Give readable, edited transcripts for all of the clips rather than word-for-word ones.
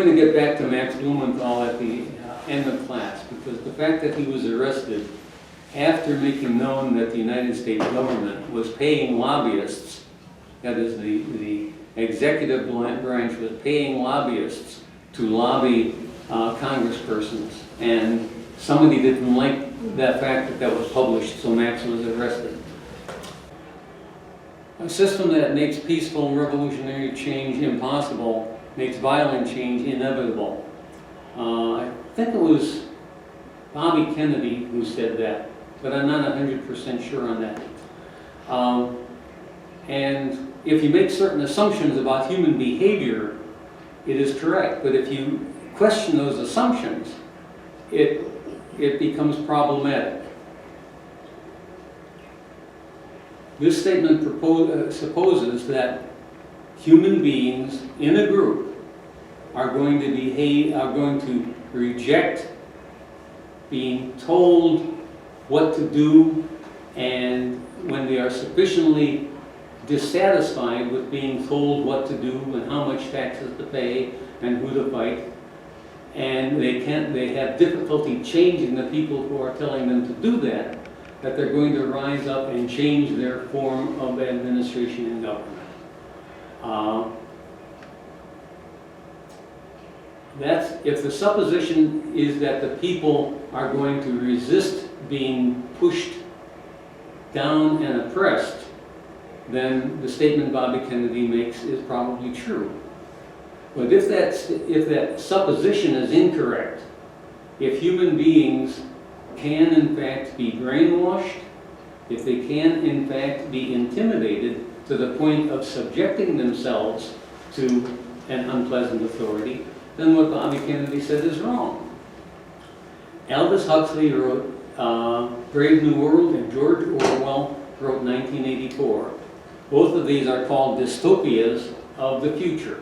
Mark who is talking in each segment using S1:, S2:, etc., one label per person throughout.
S1: going to get back to Max Blumenthal at the end of class, because the fact that he was arrested after making known that the United States government was paying lobbyists, that is the executive branch was paying lobbyists to lobby congresspersons, and somebody didn't like that fact that that was published, so Max was arrested. A system that makes peaceful and revolutionary change impossible makes violent change inevitable. I think it was Bobby Kennedy who said that, but I'm not 100% sure on that. And if you make certain assumptions about human behavior, it is correct. But if you question those assumptions, it becomes problematic. This statement supposes that human beings in a group are going to reject being told what to do, and when they are sufficiently dissatisfied with being told what to do and how much taxes to pay and who to fight, and they have difficulty changing the people who are telling them to do that, that they're going to rise up and change their form of administration and government. If the supposition is that the people are going to resist being pushed down and oppressed, then the statement Bobby Kennedy makes is probably true. But if that supposition is incorrect, if human beings can in fact be brainwashed, if they can in fact be intimidated to the point of subjecting themselves to an unpleasant authority, then what Bobby Kennedy said is wrong. Aldous Huxley wrote Brave New World, and George Orwell wrote 1984. Both of these are called dystopias of the future.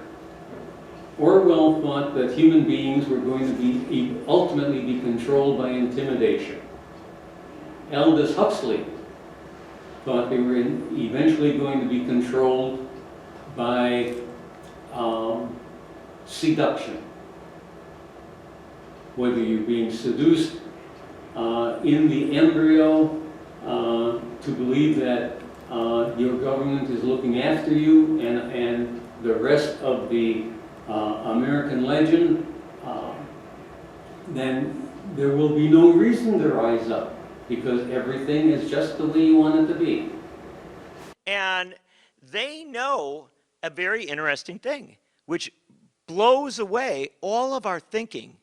S1: Orwell thought that human beings were going to ultimately be controlled by intimidation. Aldous Huxley thought they were eventually going to be controlled by seduction. Whether you're being seduced in the embryo to believe that your government is looking after you, and the rest of the American legend, then there will be no reason to rise up, because everything is just the way you want it to be.
S2: And they know a very interesting thing, which blows away all of our thinking.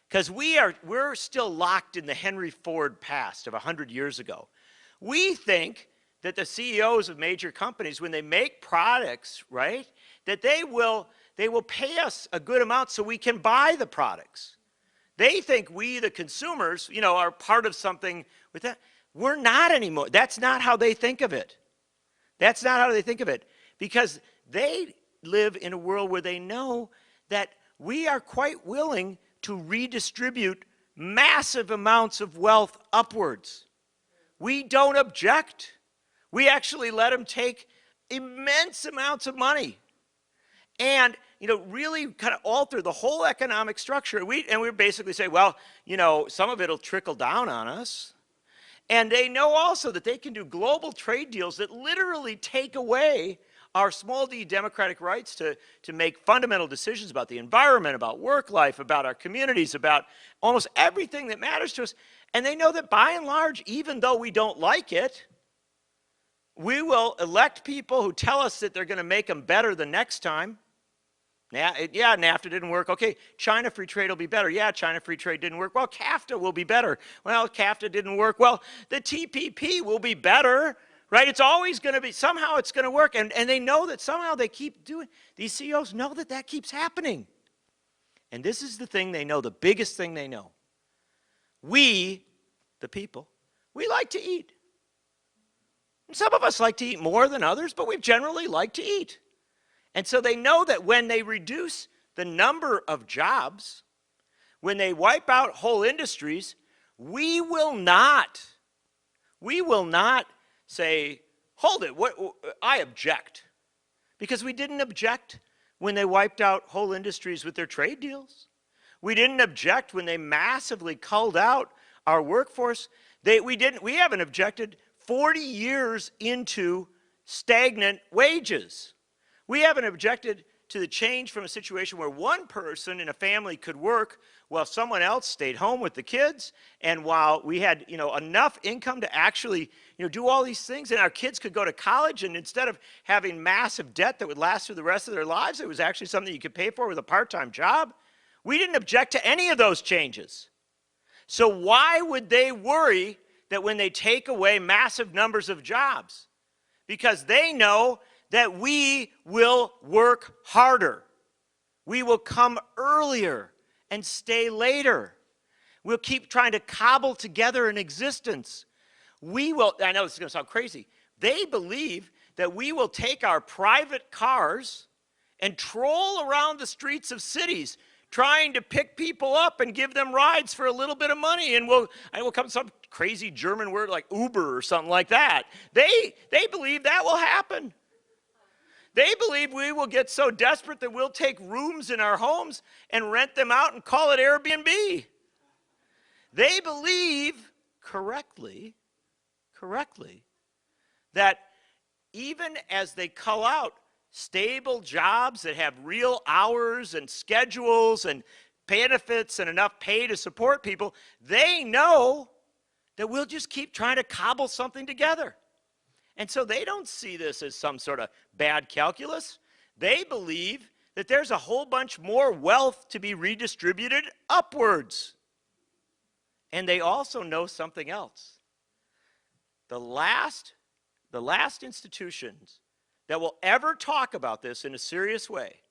S2: Because we're still locked in the Henry Ford past of 100 years ago. We think that the CEOs of major companies, when they make products, right, that they will pay us a good amount so we can buy the products. They think we, the consumers, are part of something with that. We're not anymore. That's not how they think of it. That's not how they think of it. Because they live in a world where they know that we are quite willing to redistribute massive amounts of wealth upwards. We don't object. We actually let them take immense amounts of money and really kind of alter the whole economic structure. And we basically say, well, some of it will trickle down on us. And they know also that they can do global trade deals that literally take away our small d democratic rights to make fundamental decisions about the environment, about work life, about our communities, about almost everything that matters to us. And they know that by and large, even though we don't like it, we will elect people who tell us that they're going to make them better the next time. Yeah, NAFTA didn't work. Okay, China free trade will be better. Yeah, China free trade didn't work. Well, CAFTA will be better. Well, CAFTA didn't work. Well, the TPP will be better. Right? It's always going to be, somehow it's going to work. And they know that somehow they keep doing, these CEOs know that that keeps happening. And this is the thing they know, the biggest thing they know. We, the people, we like to eat. And some of us like to eat more than others, but we generally like to eat. And so they know that when they reduce the number of jobs, when they wipe out whole industries, we will not say, hold it, I object. Because we didn't object when they wiped out whole industries with their trade deals. We didn't object when they massively culled out our workforce. We haven't objected 40 years into stagnant wages. We haven't objected to the change from a situation where one person in a family could work while someone else stayed home with the kids, and while we had, enough income to actually, do all these things, and our kids could go to college, and instead of having massive debt that would last through the rest of their lives, it was actually something you could pay for with a part-time job. We didn't object to any of those changes. So why would they worry that when they take away massive numbers of jobs? Because they know that we will work harder. We will come earlier and stay later. We'll keep trying to cobble together an existence. I know this is going to sound crazy. They believe that we will take our private cars and troll around the streets of cities trying to pick people up and give them rides for a little bit of money, and will come some crazy German word like Uber or something like that. They believe that will happen. They believe we will get so desperate that we'll take rooms in our homes and rent them out and call it Airbnb. They believe correctly, that even as they cull out stable jobs that have real hours and schedules and benefits and enough pay to support people, they know that we'll just keep trying to cobble something together. And so they don't see this as some sort of bad calculus. They believe that there's a whole bunch more wealth to be redistributed upwards. And they also know something else. The last institutions that will ever talk about this in a serious way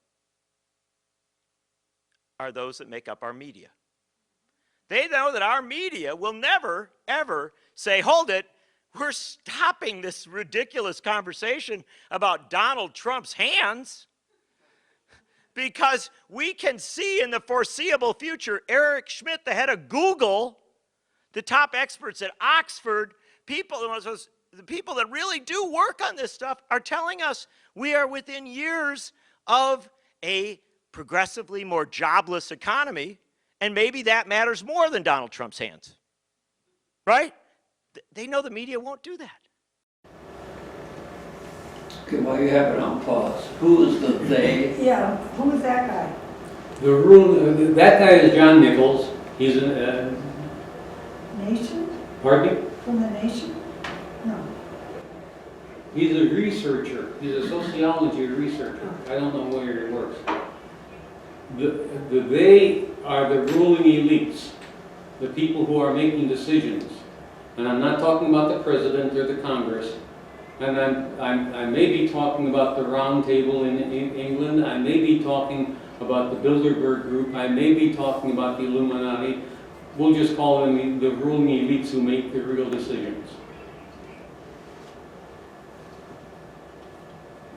S2: are those that make up our media. They know that our media will never, ever say, hold it, we're stopping this ridiculous conversation about Donald Trump's hands, because we can see in the foreseeable future Eric Schmidt, the head of Google, the top experts at Oxford, the people that really do work on this stuff are telling us we are within years of a progressively more jobless economy, and maybe that matters more than Donald Trump's hands, right? They know the media won't do that.
S3: Okay, while you have it on pause, who is the they?
S4: Yeah, who is that guy?
S1: That guy is John Nichols. He's a
S4: Nation?
S1: pardon me?
S4: From the nation? No.
S1: He's a researcher. He's a sociology researcher. I don't know where he works. They are the ruling elites, the people who are making decisions. And I'm not talking about the president or the Congress. And I may be talking about the Round Table in England. I may be talking about the Bilderberg Group. I may be talking about the Illuminati. We'll just call them the ruling elites who make the real decisions.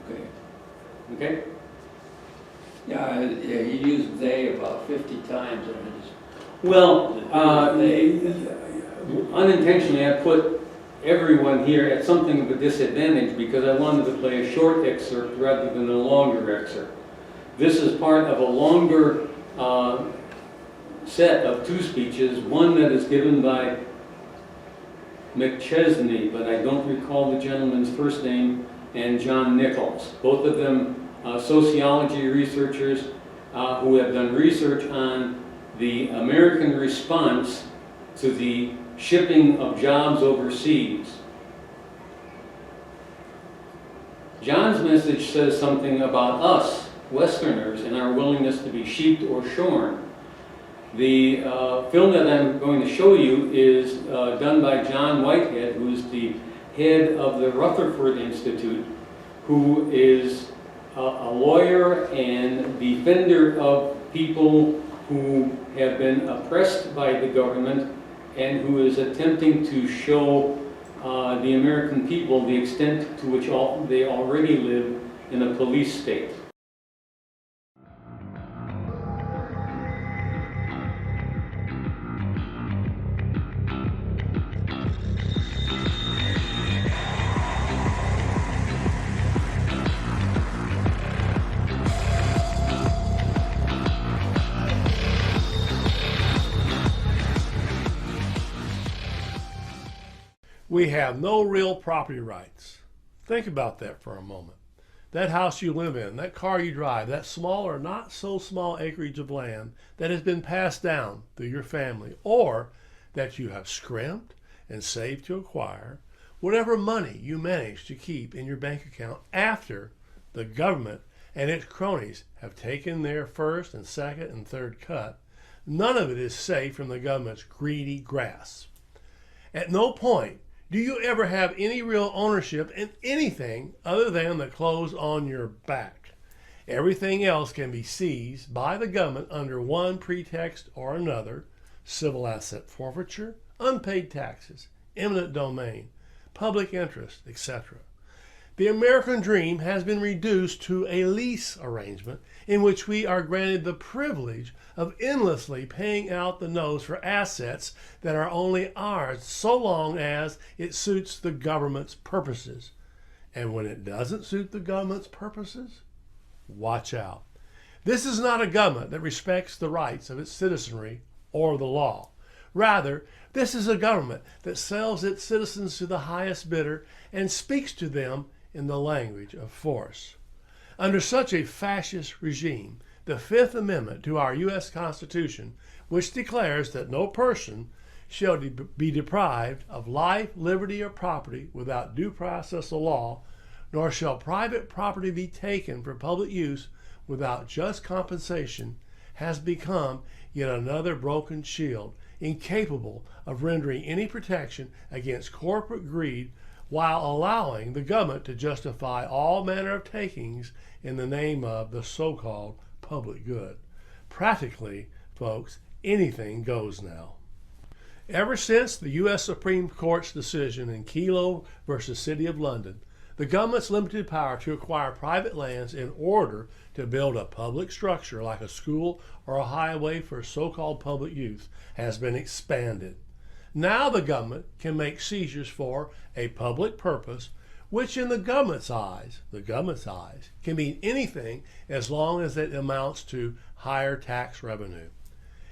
S3: Okay.
S1: Okay?
S3: Yeah, he used they about 50 times in his.
S1: Well, unintentionally I put everyone here at something of a disadvantage because I wanted to play a short excerpt rather than a longer excerpt. This is part of a longer set of two speeches, one that is given by McChesney, but I don't recall the gentleman's first name, and John Nichols. Both of them sociology researchers who have done research on the American response to the shipping of jobs overseas. John's message says something about us, Westerners, and our willingness to be sheeped or shorn. The film that I'm going to show you is done by John Whitehead, who is the head of the Rutherford Institute, who is a lawyer and defender of people who have been oppressed by the government and who is attempting to show the American people the extent to which they already live in a police state.
S5: We have no real property rights. Think about that for a moment. That house you live in, that car you drive, that small or not so small acreage of land that has been passed down through your family, or that you have scrimped and saved to acquire, whatever money you manage to keep in your bank account after the government and its cronies have taken their first and second and third cut, none of it is safe from the government's greedy grasp. At no point do you ever have any real ownership in anything other than the clothes on your back. Everything else can be seized by the government under one pretext or another: civil asset forfeiture, unpaid taxes, eminent domain, public interest, etc. The American dream has been reduced to a lease arrangement in which we are granted the privilege of endlessly paying out the nose for assets that are only ours so long as it suits the government's purposes. And when it doesn't suit the government's purposes, watch out. This is not a government that respects the rights of its citizenry or the law. Rather, this is a government that sells its citizens to the highest bidder and speaks to them in the language of force. Under such a fascist regime, the Fifth Amendment to our U.S. Constitution, which declares that no person shall be deprived of life, liberty, or property without due process of law, nor shall private property be taken for public use without just compensation, has become yet another broken shield, incapable of rendering any protection against corporate greed, while allowing the government to justify all manner of takings in the name of the so-called public good. Practically, folks, anything goes now. Ever since the U.S. Supreme Court's decision in Kelo versus City of London, the government's limited power to acquire private lands in order to build a public structure like a school or a highway for so-called public use has been expanded. Now the government can make seizures for a public purpose, which in the government's eyes, can mean anything as long as it amounts to higher tax revenue.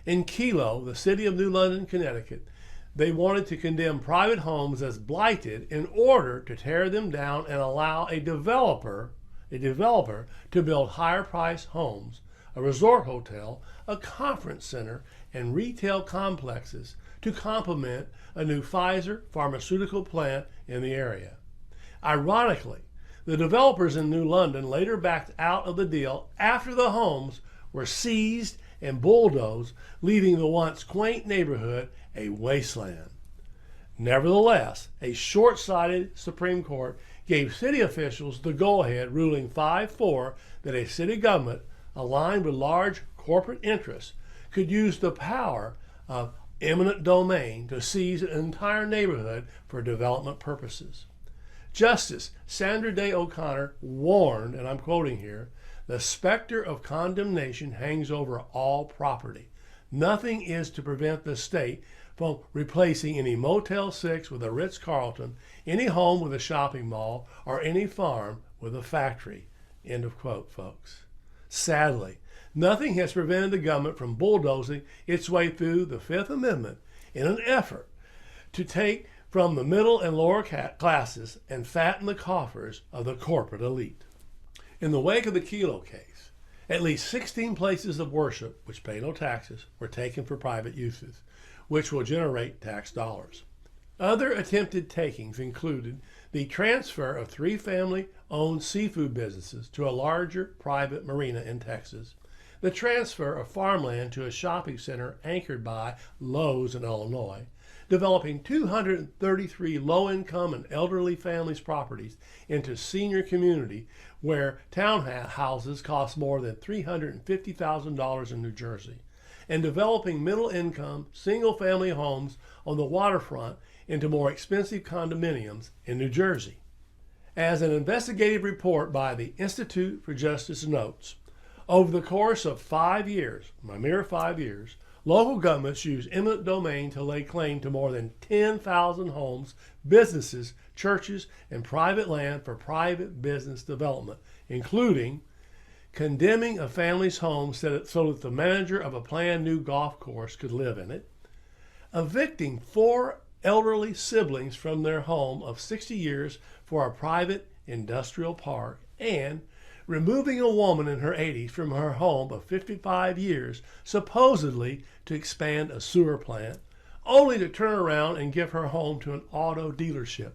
S5: In Kelo, the city of New London, Connecticut, they wanted to condemn private homes as blighted in order to tear them down and allow a developer to build higher priced homes, a resort hotel, a conference center, and retail complexes to complement a new Pfizer pharmaceutical plant in the area. Ironically, the developers in New London later backed out of the deal after the homes were seized and bulldozed, leaving the once quaint neighborhood a wasteland. Nevertheless, a short-sighted Supreme Court gave city officials the go-ahead, ruling 5-4 that a city government aligned with large corporate interests could use the power of eminent domain to seize an entire neighborhood for development purposes. Justice Sandra Day O'Connor warned, and I'm quoting here, "The specter of condemnation hangs over all property. Nothing is to prevent the state from replacing any Motel 6 with a Ritz-Carlton, any home with a shopping mall, or any farm with a factory." End of quote, folks. Sadly, nothing has prevented the government from bulldozing its way through the Fifth Amendment in an effort to take from the middle and lower classes and fatten the coffers of the corporate elite. In the wake of the Kelo case, at least 16 places of worship, which pay no taxes, were taken for private uses, which will generate tax dollars. Other attempted takings included the transfer of 3 family-owned seafood businesses to a larger private marina in Texas, the transfer of farmland to a shopping center anchored by Lowe's in Illinois, developing 233 low-income and elderly families' properties into senior community where townhouses cost more than $350,000 in New Jersey, and developing middle-income, single-family homes on the waterfront into more expensive condominiums in New Jersey. As an investigative report by the Institute for Justice notes, over the course of 5 years, a mere 5 years, local governments used eminent domain to lay claim to more than 10,000 homes, businesses, churches, and private land for private business development, including condemning a family's home so that the manager of a planned new golf course could live in it, evicting 4 elderly siblings from their home of 60 years for a private industrial park, and removing a woman in her 80s from her home of 55 years, supposedly to expand a sewer plant, only to turn around and give her home to an auto dealership.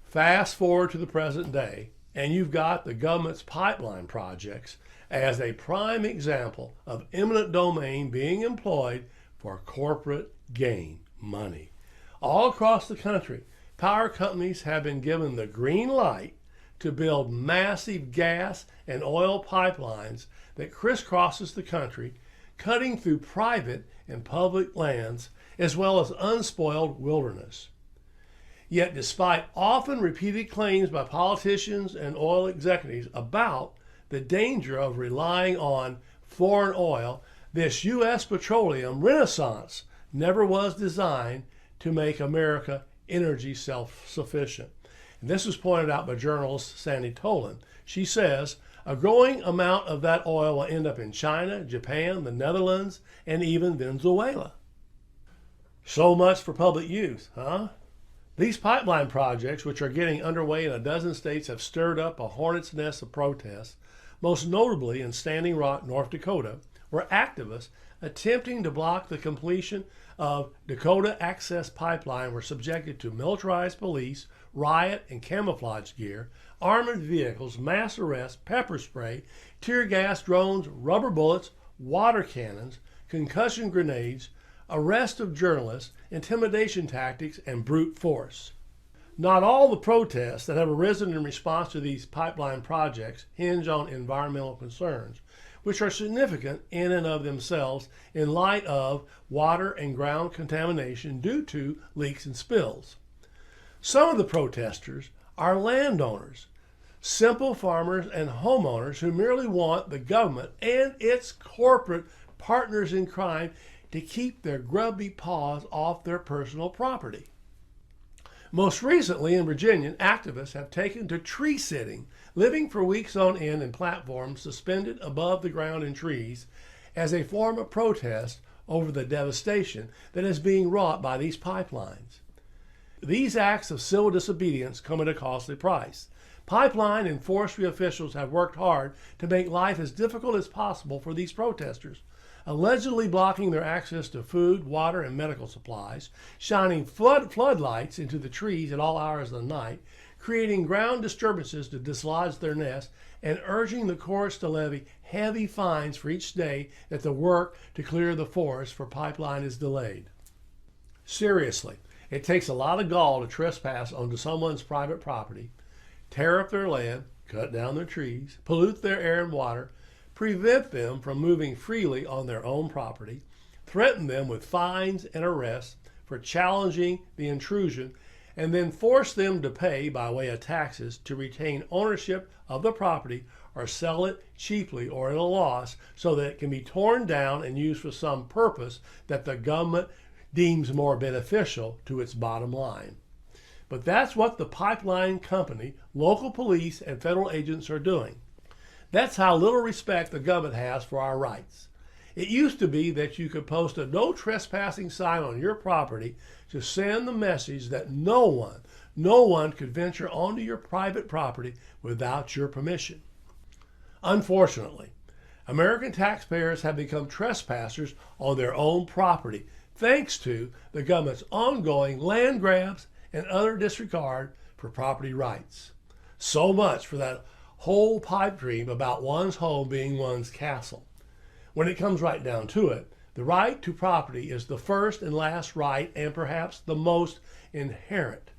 S5: Fast forward to the present day, and you've got the government's pipeline projects as a prime example of eminent domain being employed for corporate gain money. All across the country, power companies have been given the green light to build massive gas and oil pipelines that crisscrosses the country, cutting through private and public lands as well as unspoiled wilderness. Yet despite often repeated claims by politicians and oil executives about the danger of relying on foreign oil, this U.S. petroleum renaissance never was designed to make America energy self-sufficient. And this was pointed out by journalist Sandy Tolan. She says, a growing amount of that oil will end up in China, Japan, the Netherlands, and even Venezuela. So much for public use, huh? These pipeline projects, which are getting underway in a dozen states, have stirred up a hornet's nest of protests, most notably in Standing Rock, North Dakota, where activists attempting to block the completion of Dakota Access Pipeline were subjected to militarized police, riot and camouflage gear, armored vehicles, mass arrests, pepper spray, tear gas, drones, rubber bullets, water cannons, concussion grenades, arrest of journalists, intimidation tactics, and brute force. Not all the protests that have arisen in response to these pipeline projects hinge on environmental concerns, which are significant in and of themselves in light of water and ground contamination due to leaks and spills. Some of the protesters are landowners, simple farmers and homeowners who merely want the government and its corporate partners in crime to keep their grubby paws off their personal property. Most recently in Virginia, activists have taken to tree sitting, living for weeks on end in platforms suspended above the ground in trees as a form of protest over the devastation that is being wrought by these pipelines. These acts of civil disobedience come at a costly price. Pipeline and forestry officials have worked hard to make life as difficult as possible for these protesters, allegedly blocking their access to food, water, and medical supplies, shining floodlights into the trees at all hours of the night, creating ground disturbances to dislodge their nests, and urging the courts to levy heavy fines for each day that the work to clear the forest for pipeline is delayed. Seriously, it takes a lot of gall to trespass onto someone's private property, tear up their land, cut down their trees, pollute their air and water, prevent them from moving freely on their own property, threaten them with fines and arrests for challenging the intrusion, and then force them to pay by way of taxes to retain ownership of the property or sell it cheaply or at a loss so that it can be torn down and used for some purpose that the government deems more beneficial to its bottom line. But that's what the pipeline company, local police, and federal agents are doing. That's how little respect the government has for our rights. It used to be that you could post a no trespassing sign on your property to send the message that no one could venture onto your private property without your permission. Unfortunately, American taxpayers have become trespassers on their own property thanks to the government's ongoing land grabs and utter disregard for property rights. So much for that whole pipe dream about one's home being one's castle. When it comes right down to it, the right to property is the first and last right and perhaps the most inherent.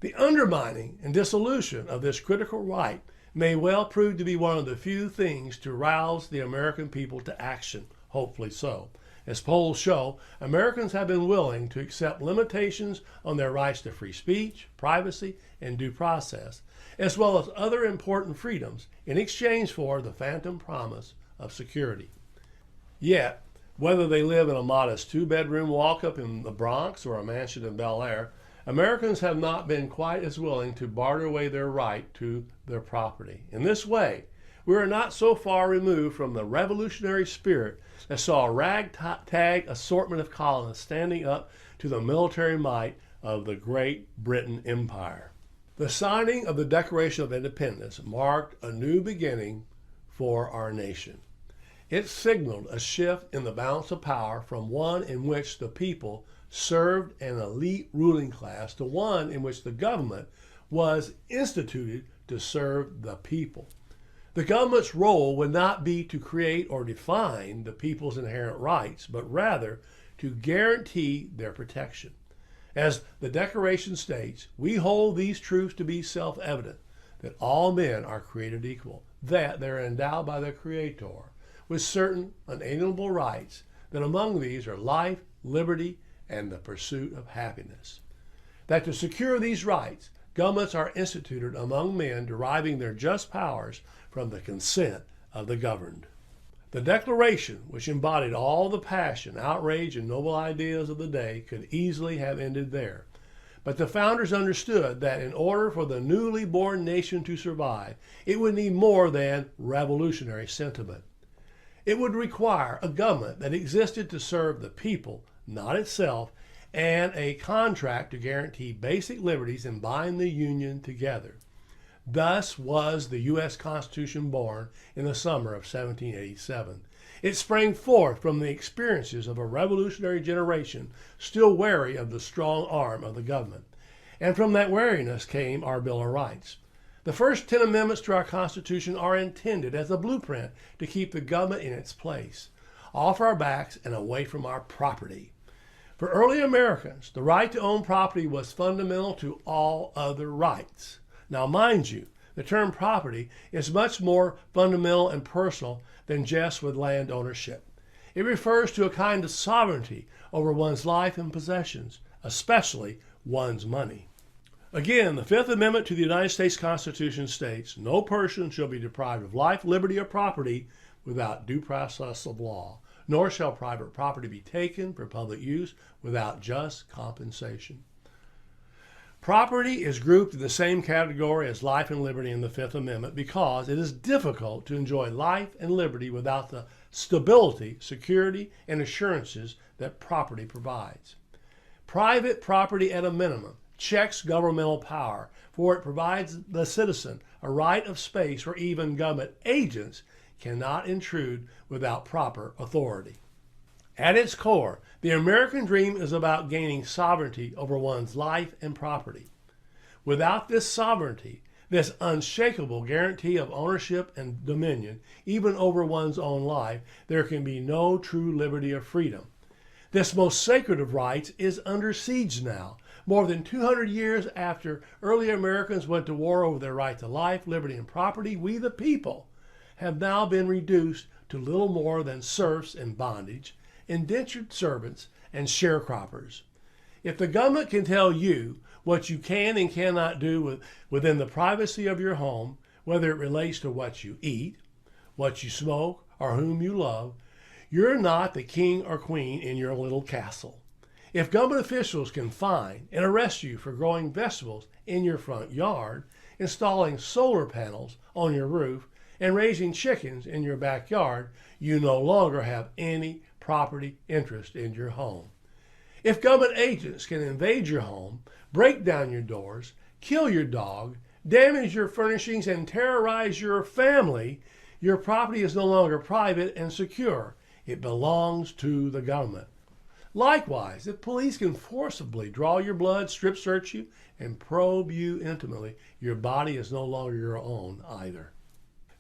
S5: The undermining and dissolution of this critical right may well prove to be one of the few things to rouse the American people to action, hopefully so. As polls show, Americans have been willing to accept limitations on their rights to free speech, privacy, and due process, as well as other important freedoms in exchange for the phantom promise of security. Yet, whether they live in a modest two-bedroom walk-up in the Bronx or a mansion in Bel Air, Americans have not been quite as willing to barter away their right to their property. In this way, we are not so far removed from the revolutionary spirit that saw a ragtag assortment of colonists standing up to the military might of the Great Britain Empire. The signing of the Declaration of Independence marked a new beginning for our nation. It signaled a shift in the balance of power from one in which the people served an elite ruling class to one in which the government was instituted to serve the people. The government's role would not be to create or define the people's inherent rights, but rather to guarantee their protection. As the Declaration states, we hold these truths to be self-evident, that all men are created equal, that they are endowed by their Creator with certain unalienable rights, that among these are life, liberty, and the pursuit of happiness. That to secure these rights, governments are instituted among men deriving their just powers from the consent of the governed. The Declaration, which embodied all the passion, outrage, and noble ideas of the day, could easily have ended there. But the founders understood that in order for the newly born nation to survive, it would need more than revolutionary sentiment. It would require a government that existed to serve the people, not itself, and a contract to guarantee basic liberties and bind the Union together. Thus was the U.S. Constitution born in the summer of 1787. It sprang forth from the experiences of a revolutionary generation still wary of the strong arm of the government. And from that wariness came our Bill of Rights. The first 10 amendments to our Constitution are intended as a blueprint to keep the government in its place, off our backs and away from our property. For early Americans, the right to own property was fundamental to all other rights. Now, mind you, the term property is much more fundamental and personal than just with land ownership. It refers to a kind of sovereignty over one's life and possessions, especially one's money. Again, the Fifth Amendment to the United States Constitution states, "No person shall be deprived of life, liberty, or property without due process of law, nor shall private property be taken for public use without just compensation." Property is grouped in the same category as life and liberty in the Fifth Amendment because it is difficult to enjoy life and liberty without the stability, security, and assurances that property provides. Private property, at a minimum, checks governmental power, for it provides the citizen a right of space where even government agents cannot intrude without proper authority. At its core, the American dream is about gaining sovereignty over one's life and property. Without this sovereignty, this unshakable guarantee of ownership and dominion, even over one's own life, there can be no true liberty or freedom. This most sacred of rights is under siege now. More than 200 years after early Americans went to war over their right to life, liberty, and property, we the people have now been reduced to little more than serfs in bondage, indentured servants, and sharecroppers. If the government can tell you what you can and cannot do within the privacy of your home, whether it relates to what you eat, what you smoke, or whom you love, you're not the king or queen in your little castle. If government officials can fine and arrest you for growing vegetables in your front yard, installing solar panels on your roof, and raising chickens in your backyard, you no longer have any property interest in your home. If government agents can invade your home, break down your doors, kill your dog, damage your furnishings, and terrorize your family, your property is no longer private and secure. It belongs to the government. Likewise, if police can forcibly draw your blood, strip search you, and probe you intimately, your body is no longer your own either.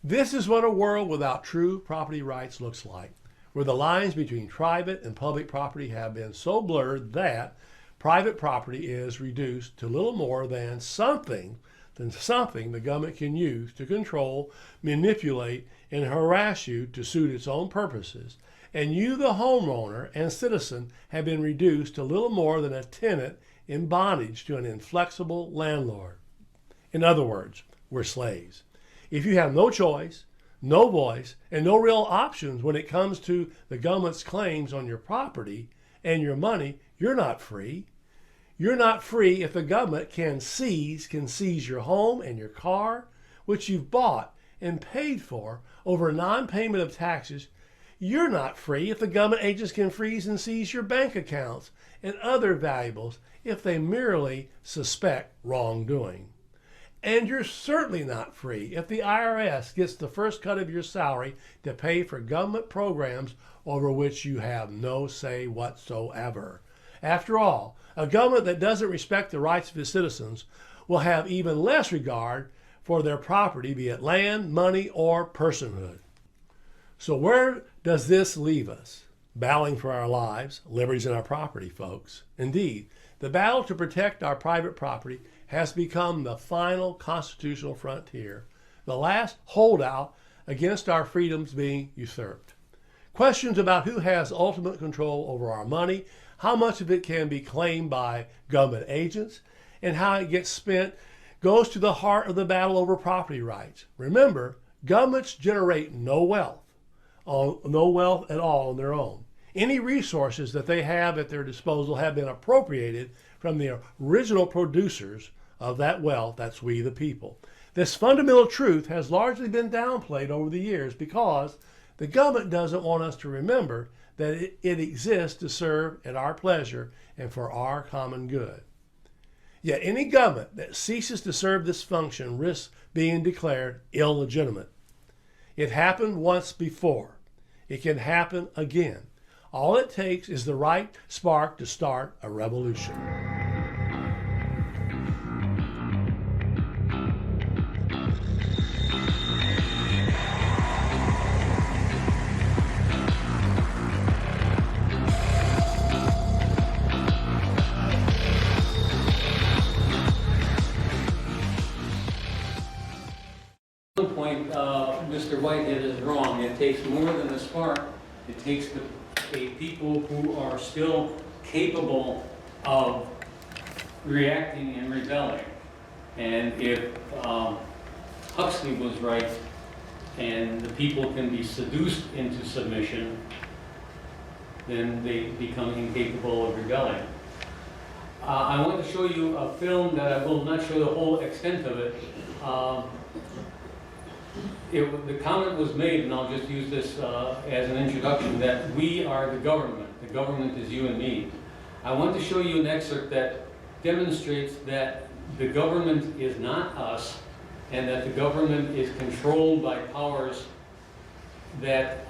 S5: This is what a world without true property rights looks like, where the lines between private and public property have been so blurred that private property is reduced to little more than something the government can use to control, manipulate, and harass you to suit its own purposes, and you, the homeowner and citizen, have been reduced to little more than a tenant in bondage to an inflexible landlord. In other words, we're slaves. If you have no choice, no voice, and no real options when it comes to the government's claims on your property and your money, you're not free. You're not free if the government can seize your home and your car, which you've bought and paid for over non-payment of taxes, you're not free if the government agents can freeze and seize your bank accounts and other valuables if they merely suspect wrongdoing. And you're certainly not free if the IRS gets the first cut of your salary to pay for government programs over which you have no say whatsoever. After all, a government that doesn't respect the rights of its citizens will have even less regard for their property, be it land, money, or personhood. So where does this leave us? Battling for our lives, liberties, and our property, folks. Indeed, the battle to protect our private property has become the final constitutional frontier, the last holdout against our freedoms being usurped. Questions about who has ultimate control over our money, how much of it can be claimed by government agents, and how it gets spent goes to the heart of the battle over property rights. Remember, governments generate no wealth at all on their own. Any resources that they have at their disposal have been appropriated from the original producers of that wealth, that's we the people. This fundamental truth has largely been downplayed over the years because the government doesn't want us to remember that it exists to serve at our pleasure and for our common good. Yet any government that ceases to serve this function risks being declared illegitimate. It happened once before. It can happen again. All it takes is the right spark to start a revolution.
S1: At one point, Mr. Whitehead is wrong. It takes more than a spark. It takes a people who are still capable of reacting and rebelling. And if Huxley was right, and the people can be seduced into submission, then they become incapable of rebelling. I want to show you a film that I will not show the whole extent of it. The comment was made, and I'll just use this as an introduction, that we are the government. The government is you and me. I want to show you an excerpt that demonstrates that the government is not us, and that the government is controlled by powers that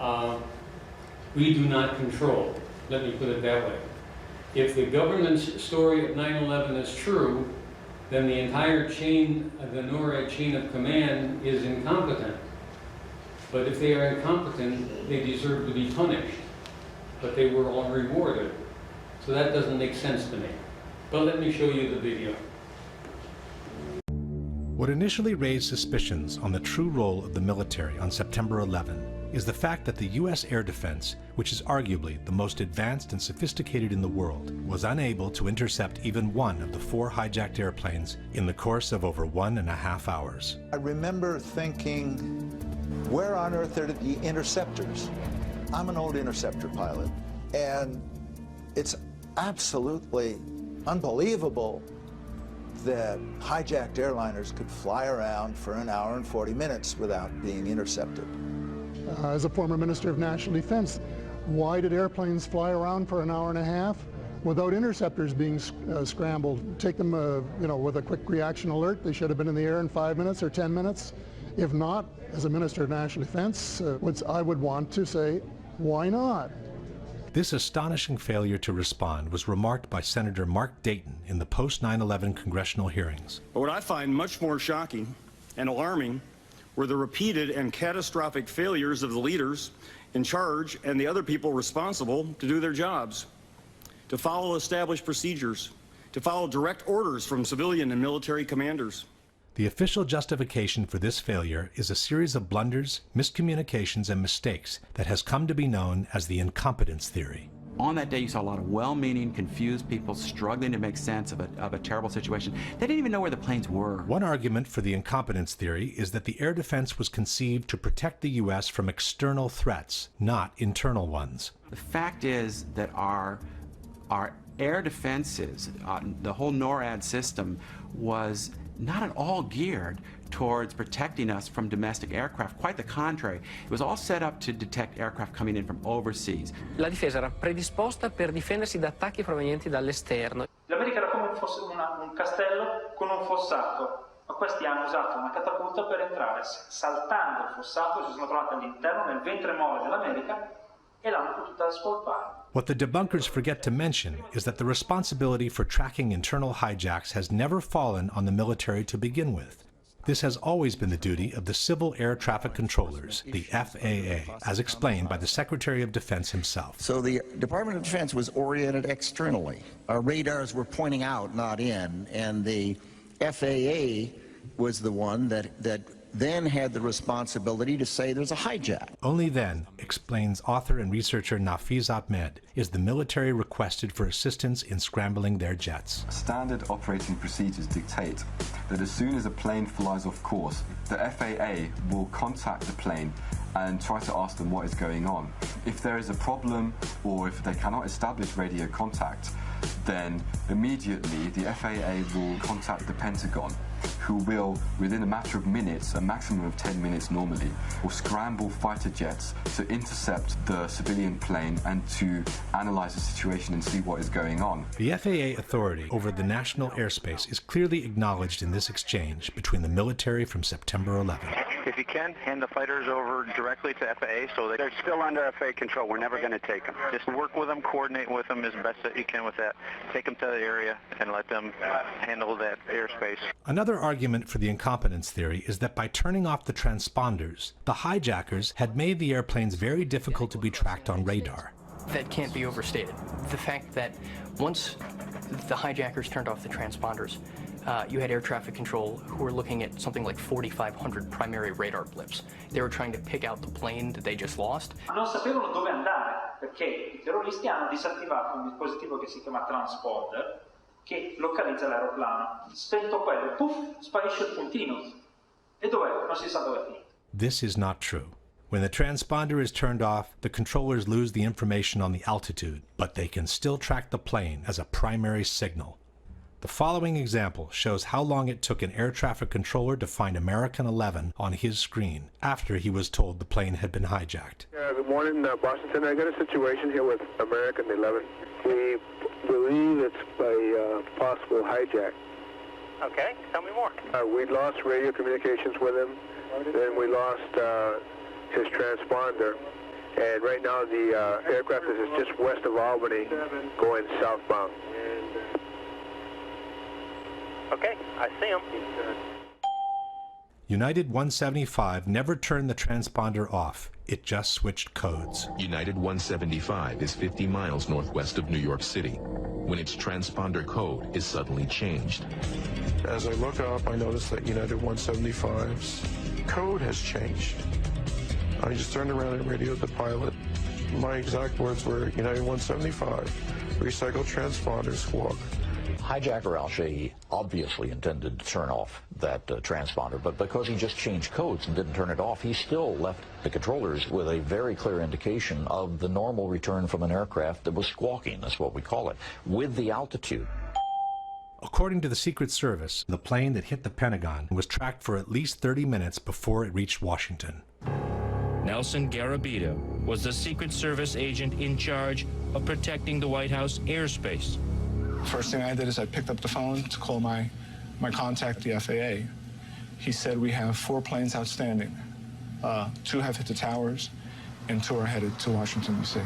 S1: we do not control. Let me put it that way. If the government's story of 9/11 is true, then the entire chain, the NORAD chain of command, is incompetent. But if they are incompetent, they deserve to be punished. But they were all rewarded. So that doesn't make sense to me. But let me show you the video.
S6: What initially raised suspicions on the true role of the military on September 11 is the fact that the U.S. air defense, which is arguably the most advanced and sophisticated in the world, was unable to intercept even one of the 4 hijacked airplanes in the course of over 1.5 hours.
S7: I remember thinking, where on earth are the interceptors? I'm an old interceptor pilot, and it's absolutely unbelievable that hijacked airliners could fly around for an hour and 40 minutes without being intercepted.
S8: As a former Minister of National Defense, why did airplanes fly around for an hour and a half without interceptors being scrambled? Take them with a quick reaction alert. They should have been in the air in 5 minutes or 10 minutes. If not, as a Minister of National Defense, I would want to say, why not?
S6: This astonishing failure to respond was remarked by Senator Mark Dayton in the post-9/11 congressional hearings.
S9: But what I find much more shocking and alarming were the repeated and catastrophic failures of the leaders in charge and the other people responsible to do their jobs, to follow established procedures, to follow direct orders from civilian and military commanders.
S6: The official justification for this failure is a series of blunders, miscommunications, and mistakes that has come to be known as the incompetence theory.
S10: On that day, you saw a lot of well-meaning, confused people struggling to make sense of a terrible situation. They didn't even know where the planes were.
S6: One argument for the incompetence theory is that the air defense was conceived to protect the U.S. from external threats, not internal ones.
S10: The fact is that our air defenses, the whole NORAD system, was not at all geared towards protecting us from domestic aircraft. Quite the contrary. It was all set up to detect aircraft coming in from overseas.
S11: La difesa era predisposta per difendersi da attacchi provenienti dall'esterno.
S12: L'America era come un castello con un fossato, ma questi hanno usato una catapulta per entrare. Saltando il fossato si sono trovati all'interno, nel ventre mole dell'America, e l'hanno potuta spolpare.
S6: What the debunkers forget to mention is that the responsibility for tracking internal hijacks has never fallen on the military to begin with. This has always been the duty of the Civil Air Traffic Controllers, the FAA, as explained by the Secretary of Defense himself.
S13: So the Department of Defense was oriented externally. Our radars were pointing out, not in, and the FAA was the one that then had the responsibility to say there's a hijack.
S6: Only then, explains author and researcher Nafiz Ahmed, is the military requested for assistance in scrambling their jets.
S14: Standard operating procedures dictate that as soon as a plane flies off course, the FAA will contact the plane and try to ask them what is going on. If there is a problem or if they cannot establish radio contact, then immediately the FAA will contact the Pentagon, who will, within a matter of minutes, a maximum of 10 minutes normally, will scramble fighter jets to intercept the civilian plane and to analyze the situation and see what is going on.
S6: The FAA authority over the national airspace is clearly acknowledged in this exchange between the military from September 11.
S15: If you can, hand the fighters over directly to FAA so that they're still under FAA control. We're never going to take them. Just work with them, coordinate with them as best that you can with that. Take them to the area and let them handle that airspace.
S6: Another argument for the incompetence theory is that by turning off the transponders, the hijackers had made the airplanes very difficult to be tracked on radar.
S11: That can't be overstated. The fact that once the hijackers turned off the transponders, you had air traffic control who were looking at something like 4,500 primary radar blips. They were trying to pick out the plane that they just lost.
S12: Non sapevano dove andare perché I terroristi hanno disattivato un dispositivo che si chiama transponder che localizza l'aeroplano. Spento quello, puff, sparisce il puntino. E dov'è? Non si sa dove è finito.
S6: This is not true. When the transponder is turned off, the controllers lose the information on the altitude, but they can still track the plane as a primary signal. The following example shows how long it took an air traffic controller to find American 11 on his screen after he was told the plane had been hijacked.
S16: Good morning, Washington. I got a situation here with American 11. We believe it's a possible hijack.
S15: Okay, tell me more.
S16: We lost radio communications with him. Then we lost his transponder. And right now the aircraft is just west of Albany going southbound.
S15: Okay, I see him.
S6: United 175 never turned the transponder off. It just switched codes.
S17: United 175 is 50 miles northwest of New York City when its transponder code is suddenly changed.
S18: As I look up, I notice that United 175's code has changed. I just turned around and radioed the pilot. My exact words were, United 175, recycle transponder squawk.
S19: Hijacker Al-Shehhi obviously intended to turn off that transponder, but because he just changed codes and didn't turn it off, he still left the controllers with a very clear indication of the normal return from an aircraft that was squawking, that's what we call it, with the altitude.
S6: According to the Secret Service, the plane that hit the Pentagon was tracked for at least 30 minutes before it reached Washington.
S20: Nelson Garabito was the Secret Service agent in charge of protecting the White House airspace.
S21: First thing I did is I picked up the phone to call my contact, the FAA. He said we have 4 planes outstanding. 2 have hit the towers, and 2 are headed to Washington, D.C.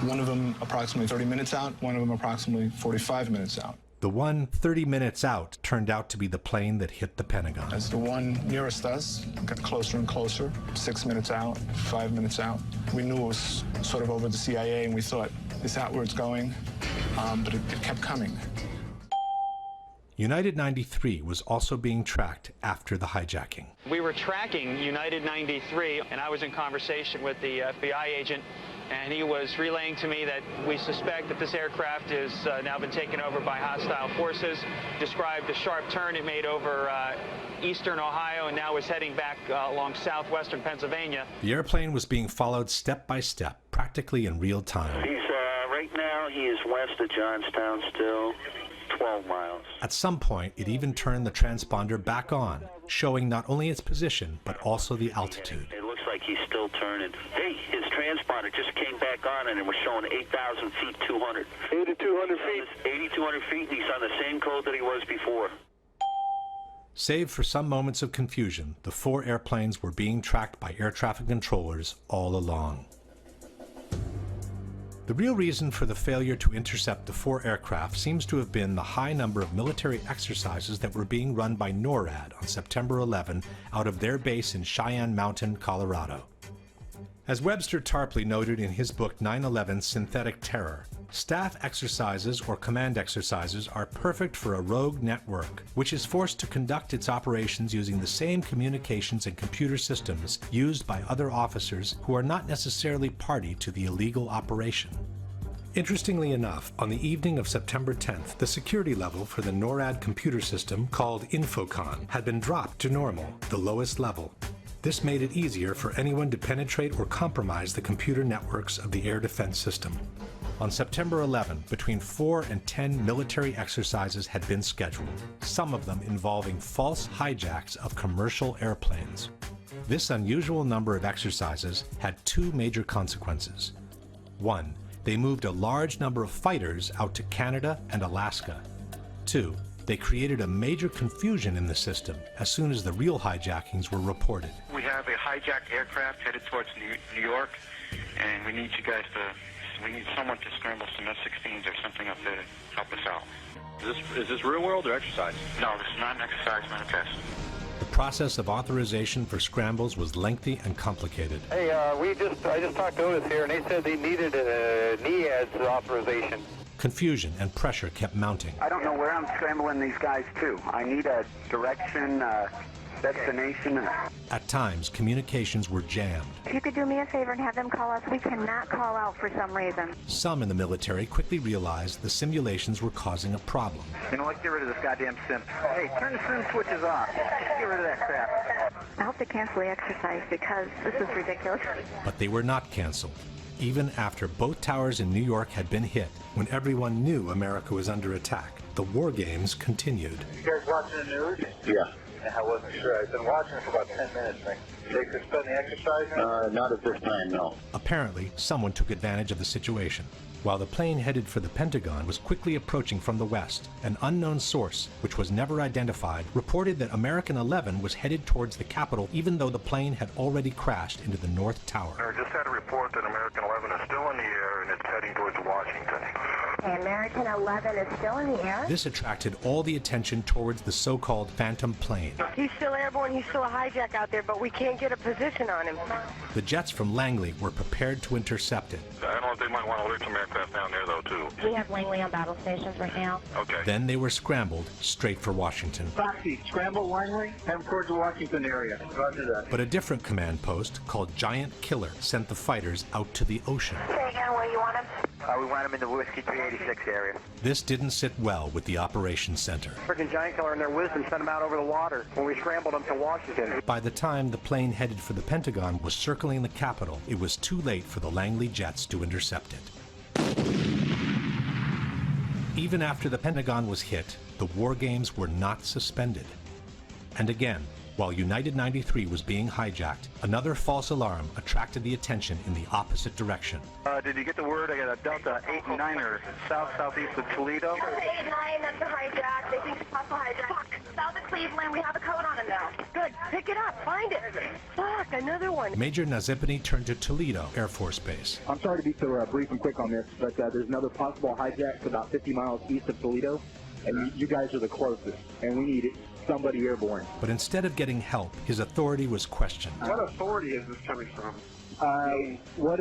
S21: One of them approximately 30 minutes out, one of them approximately 45 minutes out.
S6: The one 30 minutes out turned out to be the plane that hit the Pentagon.
S21: As the one nearest us got closer and closer, 6 minutes out, 5 minutes out, we knew it was sort of over the CIA, and we thought, is that where it's going? But it kept coming.
S6: United 93 was also being tracked after the hijacking.
S22: We were tracking United 93, and I was in conversation with the FBI agent, and he was relaying to me that we suspect that this aircraft has now been taken over by hostile forces, described the sharp turn it made over eastern Ohio and now is heading back along southwestern Pennsylvania.
S6: The airplane was being followed step by step, practically in real time.
S23: Right now he is west of Johnstown still,
S2: 12 miles.
S6: At some point, it even turned the transponder back on, showing not only its position, but also the altitude.
S2: It looks like he's still turning. Hey, his transponder just came back on and it was showing 8,000 feet, 200. 8,200 feet? 8,200 feet, and he's on the same code that he was before.
S6: Save for some moments of confusion, the 4 airplanes were being tracked by air traffic controllers all along. The real reason for the failure to intercept the 4 aircraft seems to have been the high number of military exercises that were being run by NORAD on September 11 out of their base in Cheyenne Mountain, Colorado. As Webster Tarpley noted in his book 9/11 Synthetic Terror, staff exercises or command exercises are perfect for a rogue network, which is forced to conduct its operations using the same communications and computer systems used by other officers who are not necessarily party to the illegal operation. Interestingly enough, on the evening of September 10th, the security level for the NORAD computer system called Infocon had been dropped to normal, the lowest level. This made it easier for anyone to penetrate or compromise the computer networks of the air defense system. On September 11, between 4 and 10 military exercises had been scheduled, some of them involving false hijacks of commercial airplanes. This unusual number of exercises had 2 major consequences. 1, they moved a large number of fighters out to Canada and Alaska. 2, they created a major confusion in the system as soon as the real hijackings were reported.
S4: We have a hijacked aircraft headed towards New York, and we need you guys we need someone to scramble some F-16s or something up there to help us out.
S23: Is this real world or exercise?
S4: No, this is not an exercise, not a test.
S6: The process of authorization for scrambles was lengthy and complicated.
S24: Hey, I just talked to Otis here, and they said they needed a NIADS authorization.
S6: Confusion and pressure kept mounting.
S25: I don't know where I'm scrambling these guys to. I need a direction, destination.
S6: At times, communications were jammed.
S26: If you could do me a favor and have them call us, we cannot call out for some reason.
S6: Some in the military quickly realized the simulations were causing a problem.
S25: You know, let's get rid of this goddamn sim. Hey, turn the sim switches off. Get rid of that crap.
S26: I hope they cancel the exercise because this is ridiculous.
S6: But they were not canceled, even after both towers in New York had been hit, when everyone knew America was under attack. The war games continued.
S24: You guys watching the news?
S23: Yeah.
S24: I wasn't sure. I've been watching it for about 10 minutes. They suspend the exercise now?
S23: Not at this time, no.
S6: Apparently, someone took advantage of the situation. While the plane headed for the Pentagon was quickly approaching from the west, an unknown source, which was never identified, reported that American 11 was headed towards the Capitol even though the plane had already crashed into the North Tower.
S23: I just had a report that American 11 is still in the air and it's heading towards Washington.
S26: American 11 is still in the air?
S6: This attracted all the attention towards the so-called Phantom plane.
S27: He's still airborne, he's still a hijack out there, but we can't get a position on him.
S6: The jets from Langley were prepared to intercept it.
S23: I don't know if they might want to alert some aircraft down there, though, too.
S26: We have Langley on battle stations right now.
S23: Okay.
S6: Then they were scrambled straight for Washington.
S24: Foxy, scramble Langley, head towards the Washington area. Roger that.
S6: But a different command post, called Giant Killer, sent the fighters out to the ocean.
S26: Say again where you want him?
S24: We want him in the Whiskey 386 area.
S6: This didn't sit well with the operations center.
S24: Freaking Giant Killer and their wisdom sent him out over the water when we scrambled him to Washington.
S6: By the time the plane headed for the Pentagon was circling the Capitol, it was too late for the Langley jets to intercept it. Even after the Pentagon was hit, the war games were not suspended. And again, while United 93 was being hijacked, another false alarm attracted the attention in the opposite direction.
S24: Did you get the word? I got a Delta 89er southeast of Toledo.
S26: Delta 89, that's a hijack. They think it's possible hijack. Fuck, south of Cleveland, we have a code on him now.
S27: Good, pick it up, find it. Fuck, another one.
S6: Major Nazipany turned to Toledo Air Force Base.
S28: I'm sorry to be so brief and quick on this, but there's another possible hijack about 50 miles east of Toledo, and you guys are the closest, and we need somebody airborne.
S6: But instead of getting help, his authority was questioned.
S24: What authority is this coming from?
S28: What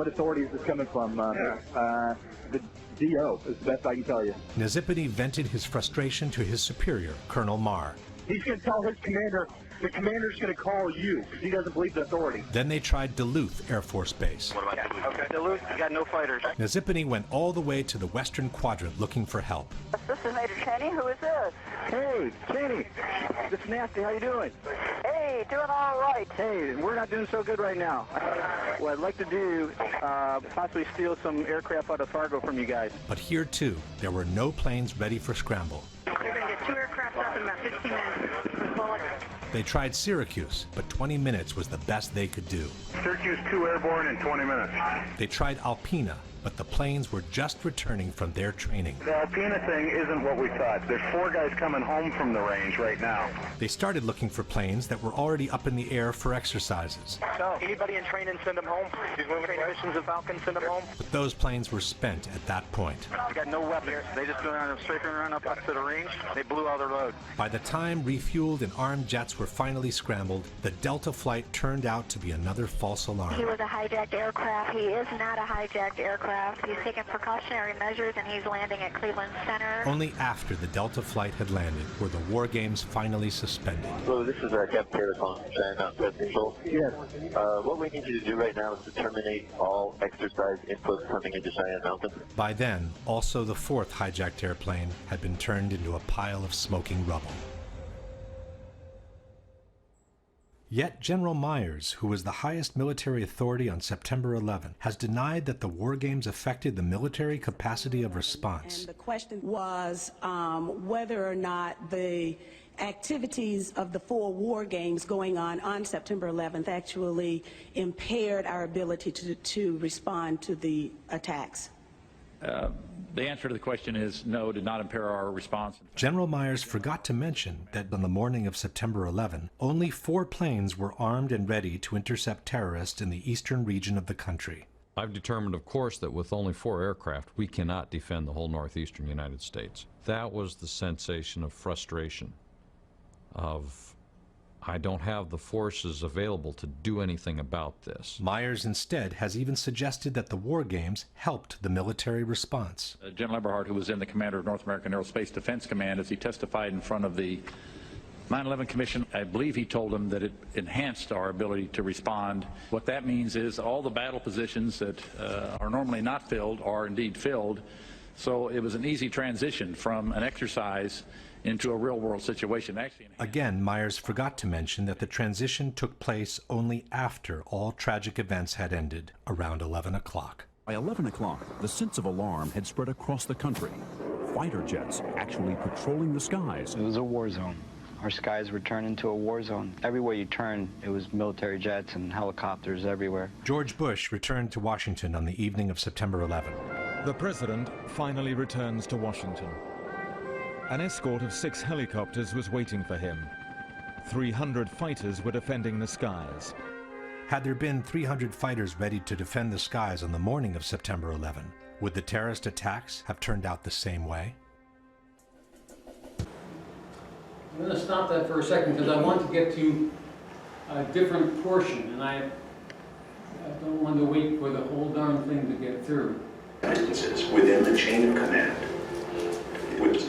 S28: authority is this coming from? The DO is the best I can tell you.
S6: Nazipany vented his frustration to his superior, Colonel Meyer.
S28: He's going to tell his commander, the commander's going to call you, because he doesn't believe the authority.
S6: Then they tried Duluth Air Force Base.
S24: What about Duluth? Okay, Duluth, you got no fighters.
S6: Nazipany went all the way to the western quadrant looking for help.
S26: This is Major Cheney. Who is this?
S24: Hey, Kenny. This is Nasty. How you doing?
S26: Hey,
S27: Hey, doing all right.
S25: Hey, we're not doing so good right now. What I'd like to do, possibly steal some aircraft out of Fargo from you guys.
S6: But here, too, there were no planes ready for scramble.
S27: You're going to get 2 aircraft up in about 15 minutes.
S6: They tried Syracuse, but 20 minutes was the best they could do.
S24: Syracuse 2 airborne in 20 minutes.
S6: They tried Alpena, but the planes were just returning from their training.
S24: The Alpena thing isn't what we thought. There's 4 guys coming home from the range right now.
S6: They started looking for planes that were already up in the air for exercises.
S25: So, anybody in training, send them home. These training missions of Falcon, send them home.
S6: But those planes were spent at that point.
S25: They got no weapons. They just went on a strafing run up to the range. They blew all their load.
S6: By the time refueled and armed jets were finally scrambled, the Delta flight turned out to be another false alarm.
S27: He was a hijacked aircraft. He is not a hijacked aircraft. He's taking precautionary measures, and he's landing at Cleveland Center.
S6: Only after the Delta flight had landed were the war games finally suspended.
S1: Hello, this is Captain Taylor calling from China Mountain Control.
S28: Yes.
S1: What we need you to do right now is to terminate all exercise inputs coming into Cheyenne Mountain.
S6: By then, also the 4th hijacked airplane had been turned into a pile of smoking rubble. Yet General Myers, who was the highest military authority on September 11, has denied that the war games affected the military capacity of response.
S3: And the question was whether or not the activities of the 4 war games going on September 11th actually impaired our ability to respond to the attacks.
S5: The answer to the question is no, did not impair our response.
S6: General Myers forgot to mention that on the morning of September 11, only 4 planes were armed and ready to intercept terrorists in the eastern region of the country.
S7: I've determined, of course, that with only 4 aircraft, we cannot defend the whole northeastern United States. That was the sensation of frustration, of I don't have the forces available to do anything about this.
S6: Myers instead has even suggested that the war games helped the military response.
S5: General Eberhard, who was then the commander of North American Aerospace Defense Command, as he testified in front of the 9/11 Commission, I believe he told them that it enhanced our ability to respond. What that means is all the battle positions that are normally not filled are indeed filled. So it was an easy transition from an exercise into a real-world situation.
S6: Again, Myers forgot to mention that the transition took place only after all tragic events had ended, around 11 o'clock.
S8: By 11 o'clock, the sense of alarm had spread across the country. Fighter jets actually patrolling the skies.
S9: It was a war zone. Our skies were turned into a war zone. Everywhere you turn, it was military jets and helicopters everywhere.
S6: George Bush returned to Washington on the evening of September 11.
S10: The president finally returns to Washington. An escort of 6 helicopters was waiting for him. 300 fighters were defending the skies.
S6: Had there been 300 fighters ready to defend the skies on the morning of September 11, would the terrorist attacks have turned out the same way?
S13: I'm going to stop that for a second because I want to get to a different portion, and I don't want to wait for the whole darn thing to get through.
S29: Instances within the chain of command, which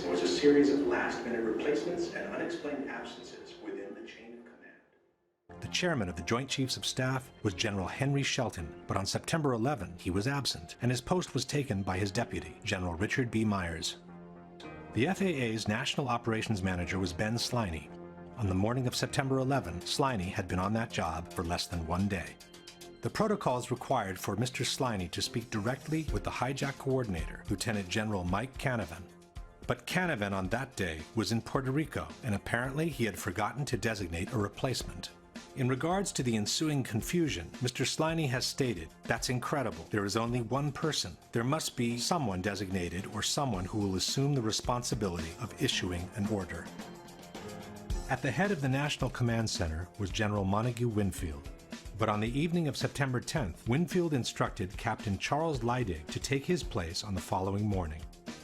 S29: was a series of last-minute replacements and unexplained absences within the chain of command.
S6: The chairman of the Joint Chiefs of Staff was General Henry Shelton, but on September 11 he was absent, and his post was taken by his deputy, General Richard B. Myers. The FAA's National Operations Manager was Ben Sliney. On the morning of September 11, Sliney had been on that job for less than 1 day. The protocols required for Mr. Sliney to speak directly with the hijack coordinator, Lieutenant General Mike Canavan. But Canavan on that day was in Puerto Rico, and apparently he had forgotten to designate a replacement. In regards to the ensuing confusion, Mr. Sliney has stated, "That's incredible. There is only one person. There must be someone designated or someone who will assume the responsibility of issuing an order." At the head of the National Command Center was General Montague Winfield. But on the evening of September 10th, Winfield instructed Captain Charles Leidig to take his place on the following morning.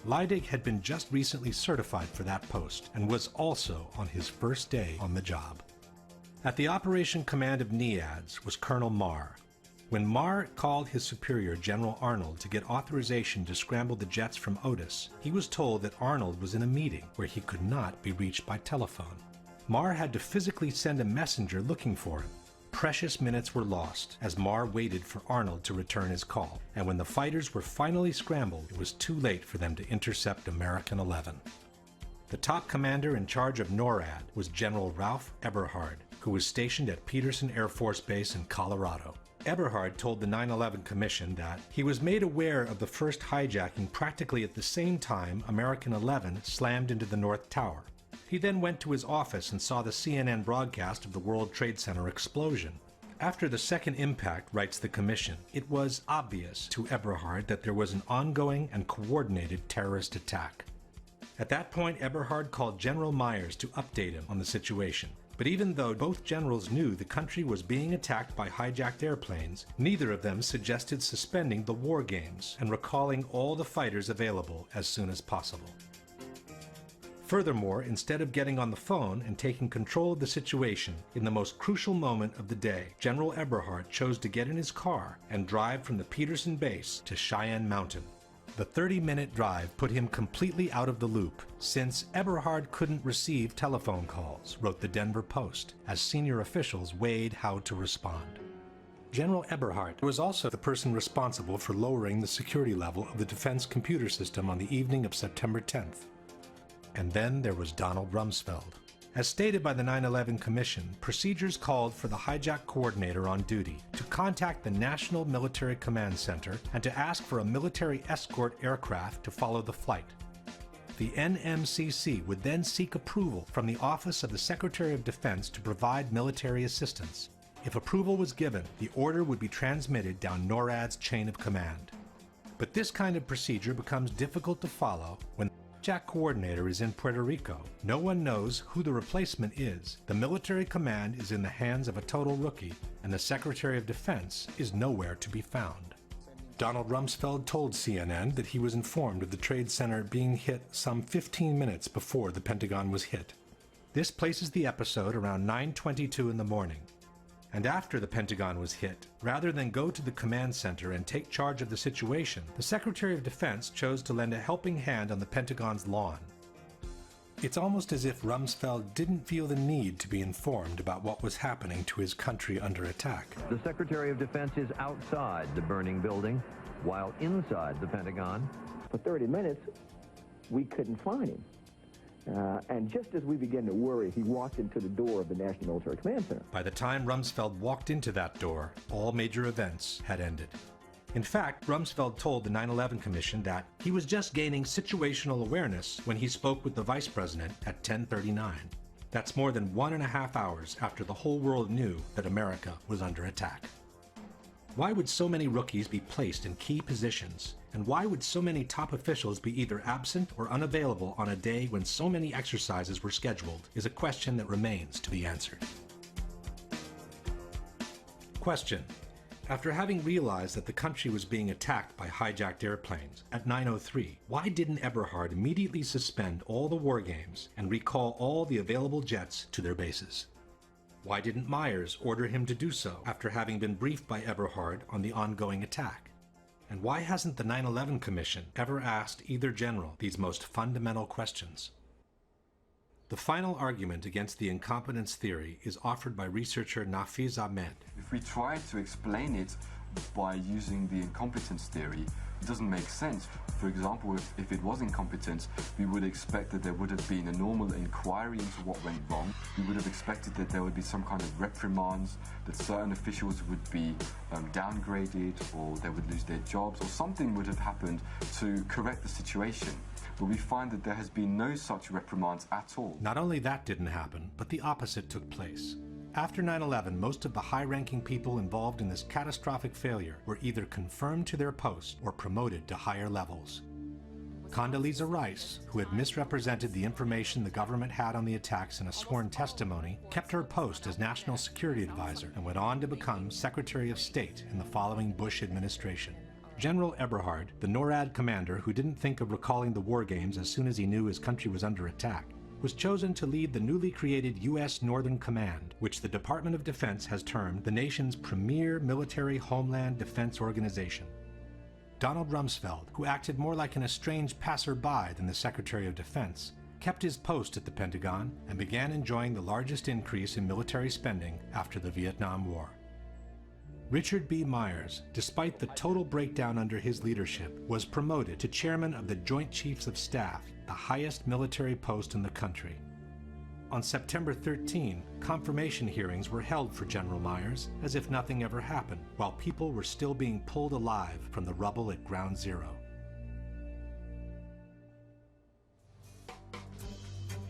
S6: Leidig had been just recently certified for that post and was also on his first day on the job. At the operation command of NEADS was Colonel Marr. When Marr called his superior, General Arnold, to get authorization to scramble the jets from Otis, he was told that Arnold was in a meeting where he could not be reached by telephone. Marr had to physically send a messenger looking for him. Precious minutes were lost as Marr waited for Arnold to return his call, and when the fighters were finally scrambled, it was too late for them to intercept American 11. The top commander in charge of NORAD was General Ralph Eberhard, who was stationed at Peterson Air Force Base in Colorado. Eberhard told the 9/11 Commission that he was made aware of the first hijacking practically at the same time American 11 slammed into the North Tower. He then went to his office and saw the CNN broadcast of the World Trade Center explosion. After the second impact, writes the Commission, it was obvious to Eberhard that there was an ongoing and coordinated terrorist attack. At that point, Eberhard called General Meyer to update him on the situation. But even though both generals knew the country was being attacked by hijacked airplanes, neither of them suggested suspending the war games and recalling all the fighters available as soon as possible. Furthermore, instead of getting on the phone and taking control of the situation in the most crucial moment of the day, General Eberhard chose to get in his car and drive from the Peterson base to Cheyenne Mountain. The 30-minute drive put him completely out of the loop, since Eberhard couldn't receive telephone calls, wrote the Denver Post, as senior officials weighed how to respond. General Eberhard was also the person responsible for lowering the security level of the defense computer system on the evening of September 10th. And then there was Donald Rumsfeld. As stated by the 9/11 Commission, procedures called for the hijack coordinator on duty to contact the National Military Command Center and to ask for a military escort aircraft to follow the flight. The NMCC would then seek approval from the Office of the Secretary of Defense to provide military assistance. If approval was given, the order would be transmitted down NORAD's chain of command. But this kind of procedure becomes difficult to follow when the hijack coordinator is in Puerto Rico. No one knows who the replacement is. The military command is in the hands of a total rookie, and the Secretary of Defense is nowhere to be found. Donald Rumsfeld told CNN that he was informed of the Trade Center being hit some 15 minutes before the Pentagon was hit. This places the episode around 9:22 in the morning. And after the Pentagon was hit, rather than go to the command center and take charge of the situation, the Secretary of Defense chose to lend a helping hand on the Pentagon's lawn. It's almost as if Rumsfeld didn't feel the need to be informed about what was happening to his country under attack.
S11: The Secretary of Defense is outside the burning building, while inside the Pentagon.
S28: For 30 minutes, we couldn't find him. And just as we began to worry, he walked into the door of the National Military Command Center.
S6: By the time Rumsfeld walked into that door, all major events had ended. In fact, Rumsfeld told the 9/11 Commission that he was just gaining situational awareness when he spoke with the Vice President at 10:39. That's more than 1.5 hours after the whole world knew that America was under attack. Why would so many rookies be placed in key positions? And why would so many top officials be either absent or unavailable on a day when so many exercises were scheduled is a question that remains to be answered. Question. After having realized that the country was being attacked by hijacked airplanes at 9:03, why didn't Eberhard immediately suspend all the war games and recall all the available jets to their bases? Why didn't Myers order him to do so after having been briefed by Eberhard on the ongoing attack? And why hasn't the 9/11 Commission ever asked either general these most fundamental questions? The final argument against the incompetence theory is offered by researcher Nafiz Ahmed.
S12: If we try to explain it by using the incompetence theory, it doesn't make sense. For example, if it was incompetence, we would expect that there would have been a normal inquiry into what went wrong. We would have expected that there would be some kind of reprimands, that certain officials would be downgraded, or they would lose their jobs, or something would have happened to correct the situation. But we find that there has been no such reprimands at all.
S6: Not only that didn't happen, but the opposite took place. After 9/11, most of the high-ranking people involved in this catastrophic failure were either confirmed to their posts or promoted to higher levels. Condoleezza Rice, who had misrepresented the information the government had on the attacks in a sworn testimony, kept her post as National Security Advisor and went on to become Secretary of State in the following Bush administration. General Eberhard, the NORAD commander who didn't think of recalling the war games as soon as he knew his country was under attack, was chosen to lead the newly created U.S. Northern Command, which the Department of Defense has termed the nation's premier military homeland defense organization. Donald Rumsfeld, who acted more like an estranged passerby than the Secretary of Defense, kept his post at the Pentagon and began enjoying the largest increase in military spending after the Vietnam War. Richard B. Myers, despite the total breakdown under his leadership, was promoted to chairman of the Joint Chiefs of Staff, the highest military post in the country. On September 13, confirmation hearings were held for General Myers as if nothing ever happened, while people were still being pulled alive from the rubble at Ground Zero.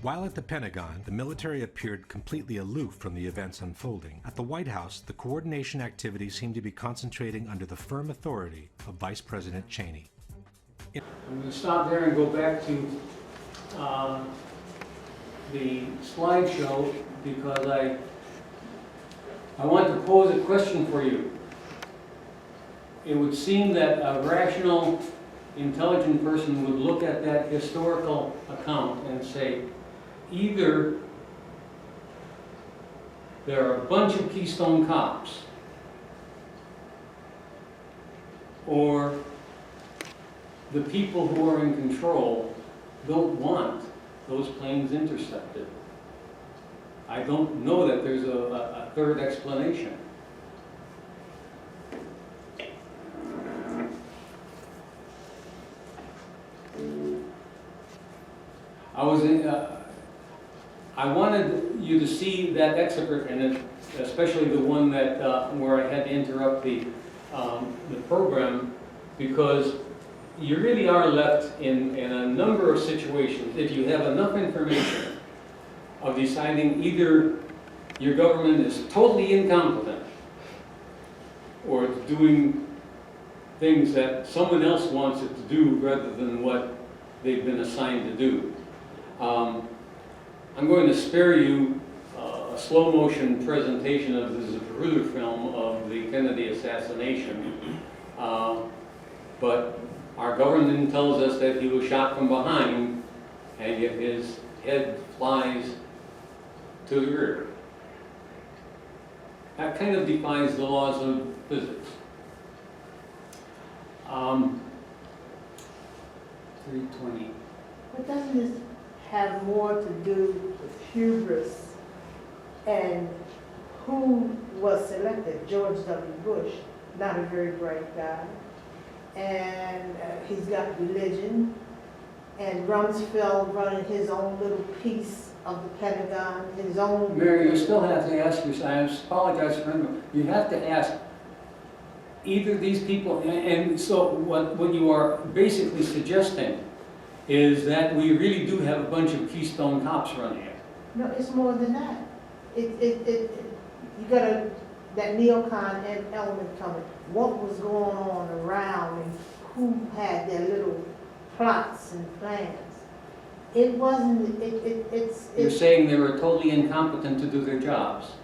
S6: While at the Pentagon, the military appeared completely aloof from the events unfolding. At the White House, the coordination activities seemed to be concentrating under the firm authority of Vice President Cheney.
S13: I'm going to stop there and go back to the slideshow because I want to pose a question for you. It would seem that a rational, intelligent person would look at that historical account and say, either there are a bunch of Keystone Cops, or the people who are in control don't want those planes intercepted. I don't know that there's a third explanation. I wanted you to see that excerpt, and especially the one that where I had to interrupt the program, because you really are left in a number of situations, if you have enough information, of deciding either your government is totally incompetent or it's doing things that someone else wants it to do rather than what they've been assigned to do. I'm going to spare you a slow motion presentation of the Zapruder film of the Kennedy assassination, but our government tells us that he was shot from behind and yet his head flies to the rear. That kind of defies the laws of physics. 320.
S14: But doesn't this have more to do with hubris and who was selected? George W. Bush, not a very bright guy. And he's got religion. And Rumsfeld running his own little piece of the Pentagon, his own...
S13: Mary, you still have to ask yourself, I apologize for him, you have to ask either these people, and so what you are basically suggesting is that we really do have a bunch of Keystone Cops running it.
S14: No, it's more than that. You got that neocon element coming. What was going on around and who had their little plots and plans? It wasn't,
S13: You're saying they were totally incompetent to do their jobs.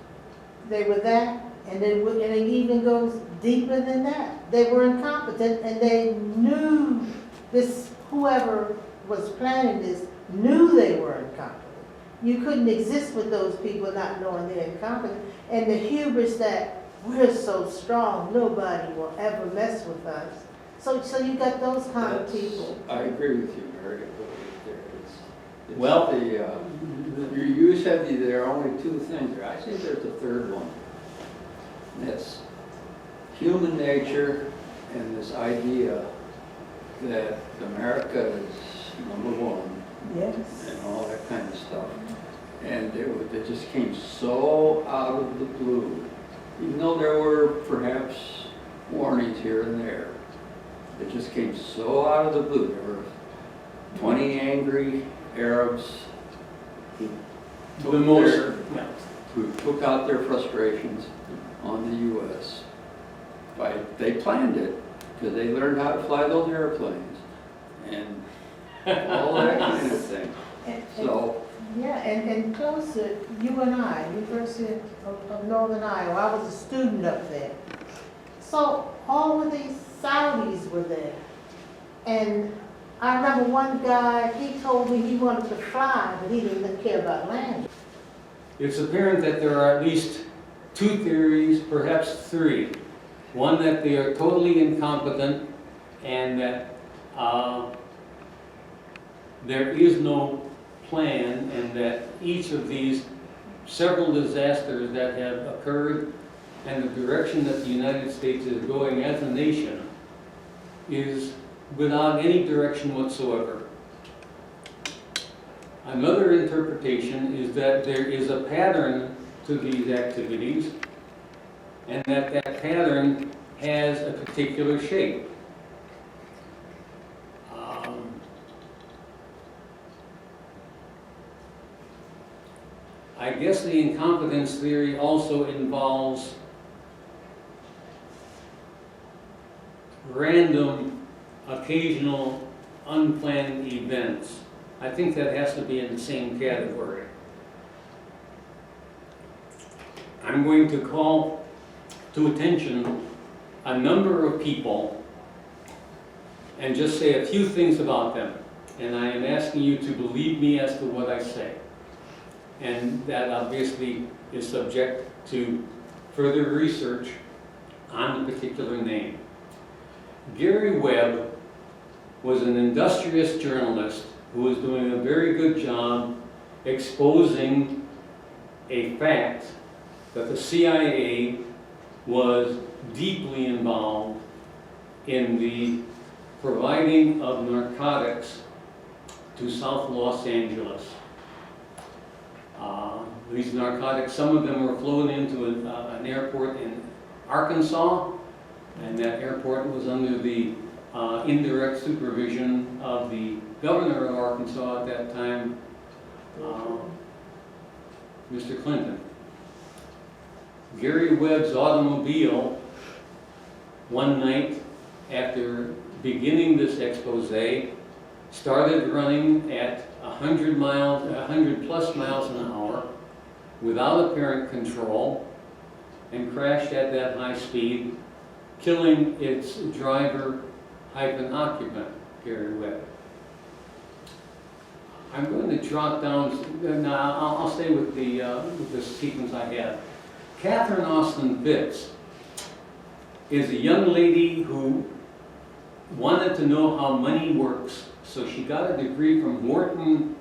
S14: They were that, and it even goes deeper than that. They were incompetent, and they knew this, whoever was planning this, knew they were incompetent. You couldn't exist with those people not knowing they're incompetent. And the hubris that we're so strong, nobody will ever mess with us. So you got those kind of people.
S15: I agree with you, Mary.
S13: Well,
S15: you said there are only two things there. I think there's a third one. And that's human nature and this idea that America is number one.
S14: Yes.
S15: And all that kind of stuff. And it just came so out of the blue. Even though there were perhaps warnings here and there, it just came so out of the blue. There were 20 angry Arabs who took out their frustrations on the U.S. They planned it because they learned how to fly those airplanes and all that kind of thing.
S14: And closer, you and I, University of Northern Iowa, I was a student up there. So all of these Saudis were there. And I remember one guy, he told me he wanted to fly, but he didn't care about landing.
S13: It's apparent that there are at least two theories, perhaps three. One, that they are totally incompetent and that there is no plan, and that each of these several disasters that have occurred and the direction that the United States is going as a nation is without any direction whatsoever. Another interpretation is that there is a pattern to these activities, and that that pattern has a particular shape. I guess the incompetence theory also involves random, occasional, unplanned events. I think that has to be in the same category. I'm going to call to attention a number of people and just say a few things about them. And I am asking you to believe me as to what I say. And that obviously is subject to further research on the particular name. Gary Webb was an industrious journalist who was doing a very good job exposing a fact that the CIA was deeply involved in the providing of narcotics to South Los Angeles. These narcotics, some of them were flown into an airport in Arkansas, and that airport was under the indirect supervision of the governor of Arkansas at that time, Mr. Clinton. Gary Webb's automobile, one night after beginning this expose, started running at 100 plus miles an hour without apparent control and crashed at that high speed, killing its driver-occupant, Gary Webb. I'm going to jot down, now I'll stay with the sequence I have. Catherine Austin Fitz is a young lady who wanted to know how money works, so she got a degree from Wharton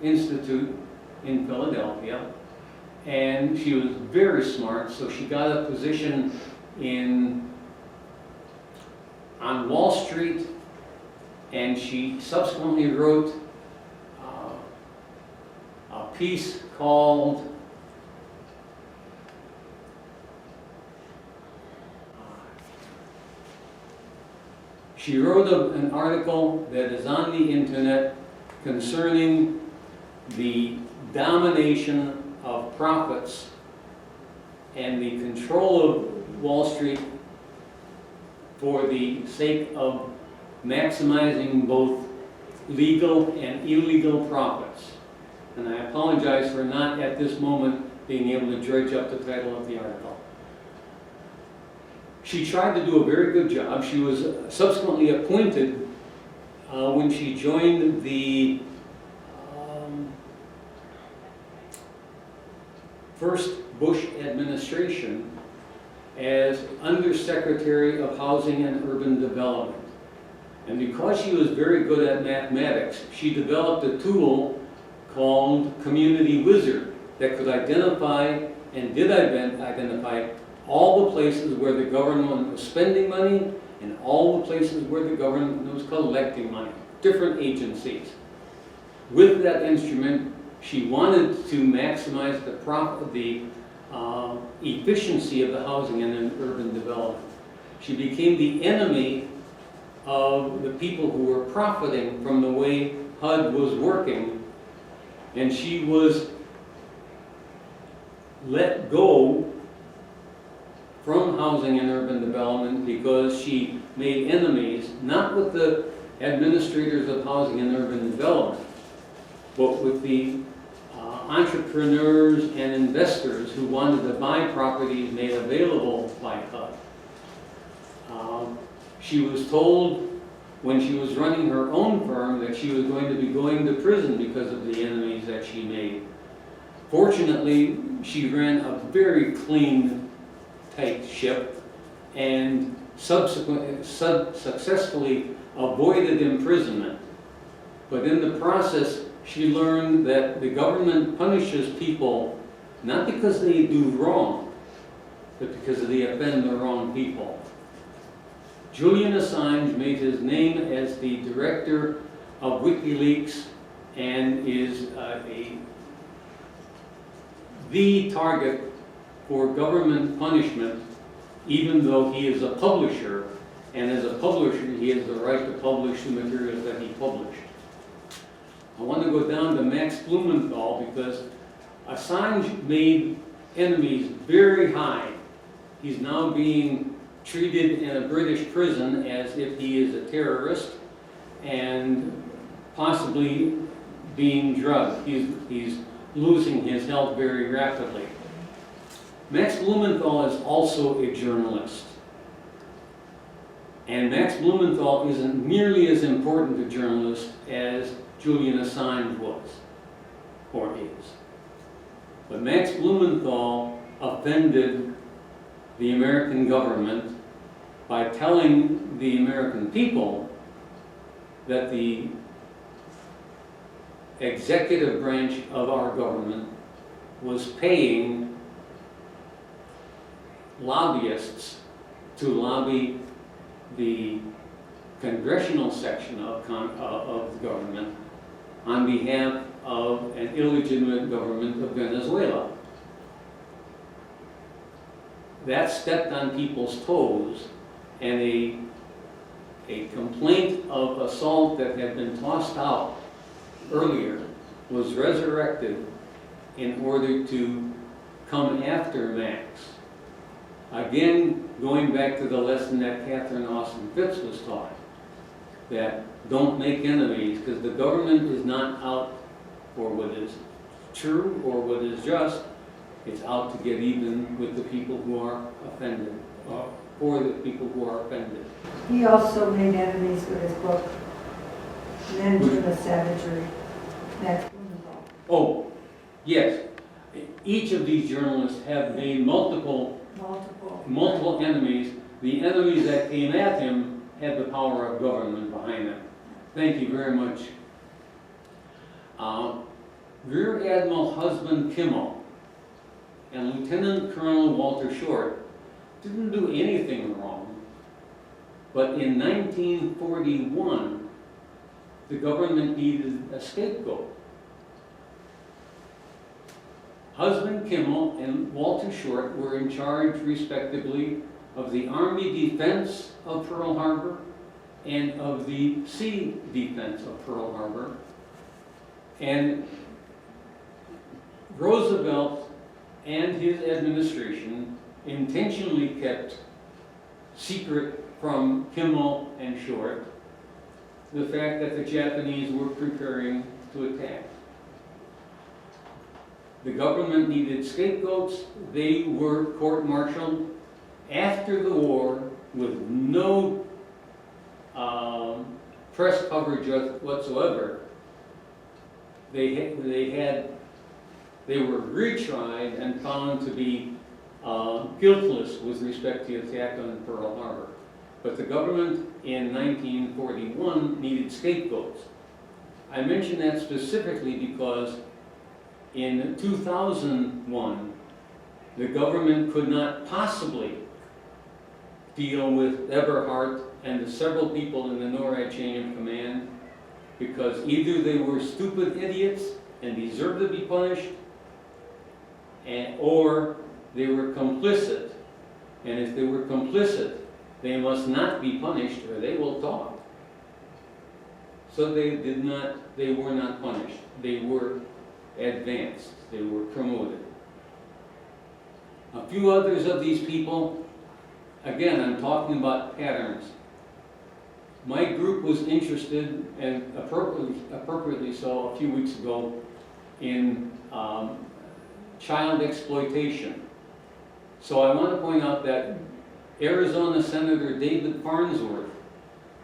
S13: Institute in Philadelphia, and she was very smart, so she got a position on Wall Street, and she subsequently wrote a piece called an article that is on the internet concerning the domination of profits and the control of Wall Street for the sake of maximizing both legal and illegal profits. And I apologize for not at this moment being able to dredge up the title of the article. She tried to do a very good job. She was subsequently appointed when she joined the first Bush administration as Undersecretary of Housing and Urban Development. And because she was very good at mathematics, she developed a tool called Community Wizard that could identify and did identify all the places where the government was spending money and all the places where the government was collecting money, different agencies. With that instrument, she wanted to maximize the efficiency of the housing and urban development. She became the enemy of the people who were profiting from the way HUD was working, and she was let go from housing and urban development because she made enemies, not with the administrators of housing and urban development, but with the entrepreneurs and investors who wanted to buy properties made available by HUD. She was told when she was running her own firm that she was going to be going to prison because of the enemies that she made. Fortunately, she ran a very clean, tight ship and successfully avoided imprisonment. But in the process, she learned that the government punishes people not because they do wrong, but because they offend the wrong people. Julian Assange made his name as the director of WikiLeaks and is the target for government punishment, even though he is a publisher, and as a publisher he has the right to publish the materials that he published. I want to go down to Max Blumenthal because Assange made enemies very high. He's now being treated in a British prison as if he is a terrorist and possibly being drugged. He's losing his health very rapidly. Max Blumenthal is also a journalist. And Max Blumenthal isn't nearly as important a journalist as Julian Assange was, or is. But Max Blumenthal offended the American government by telling the American people that the executive branch of our government was paying lobbyists to lobby the congressional section of the government on behalf of an illegitimate government of Venezuela. That stepped on people's toes, and a complaint of assault that had been tossed out earlier was resurrected in order to come after Max. Again, going back to the lesson that Catherine Austin Fitts was taught, that don't make enemies, because the government is not out for what is true or what is just. It's out to get even with the people who are offended, or the people who are offended.
S2: He also made enemies with his book, Men to the Savagery. That's Blumenthal.
S13: Oh, yes. Each of these journalists have made multiple enemies. The enemies that came at him had the power of government behind them. Thank you very much. Rear Admiral Husband Kimmel and Lieutenant Colonel Walter Short didn't do anything wrong, but in 1941, the government needed a scapegoat. Husband Kimmel and Walter Short were in charge, respectively, of the Army defense of Pearl Harbor and of the sea defense of Pearl Harbor. And Roosevelt and his administration intentionally kept secret from Kimmel and Short the fact that the Japanese were preparing to attack. The government needed scapegoats. They were court-martialed after the war with no press coverage whatsoever. They were retried and found to be guiltless with respect to the attack on Pearl Harbor. But the government in 1941 needed scapegoats. I mention that specifically because in 2001, the government could not possibly deal with Eberhard and the several people in the NORAD chain of command because either they were stupid idiots and deserved to be punished, or they were complicit. And if they were complicit, they must not be punished or they will talk. So they were not punished. They were advanced. They were promoted. A few others of these people, again, I'm talking about patterns. My group was interested, and appropriately so, a few weeks ago, in child exploitation. So I want to point out that Arizona Senator David Farnsworth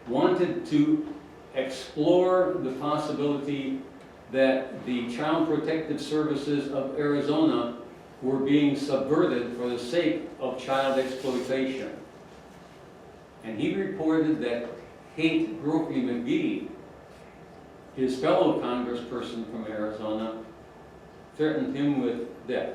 S13: wanted to explore the possibility that the Child Protective Services of Arizona were being subverted for the sake of child exploitation. And he reported that Kate Brophy McGee, his fellow congressperson from Arizona, threatened him with death.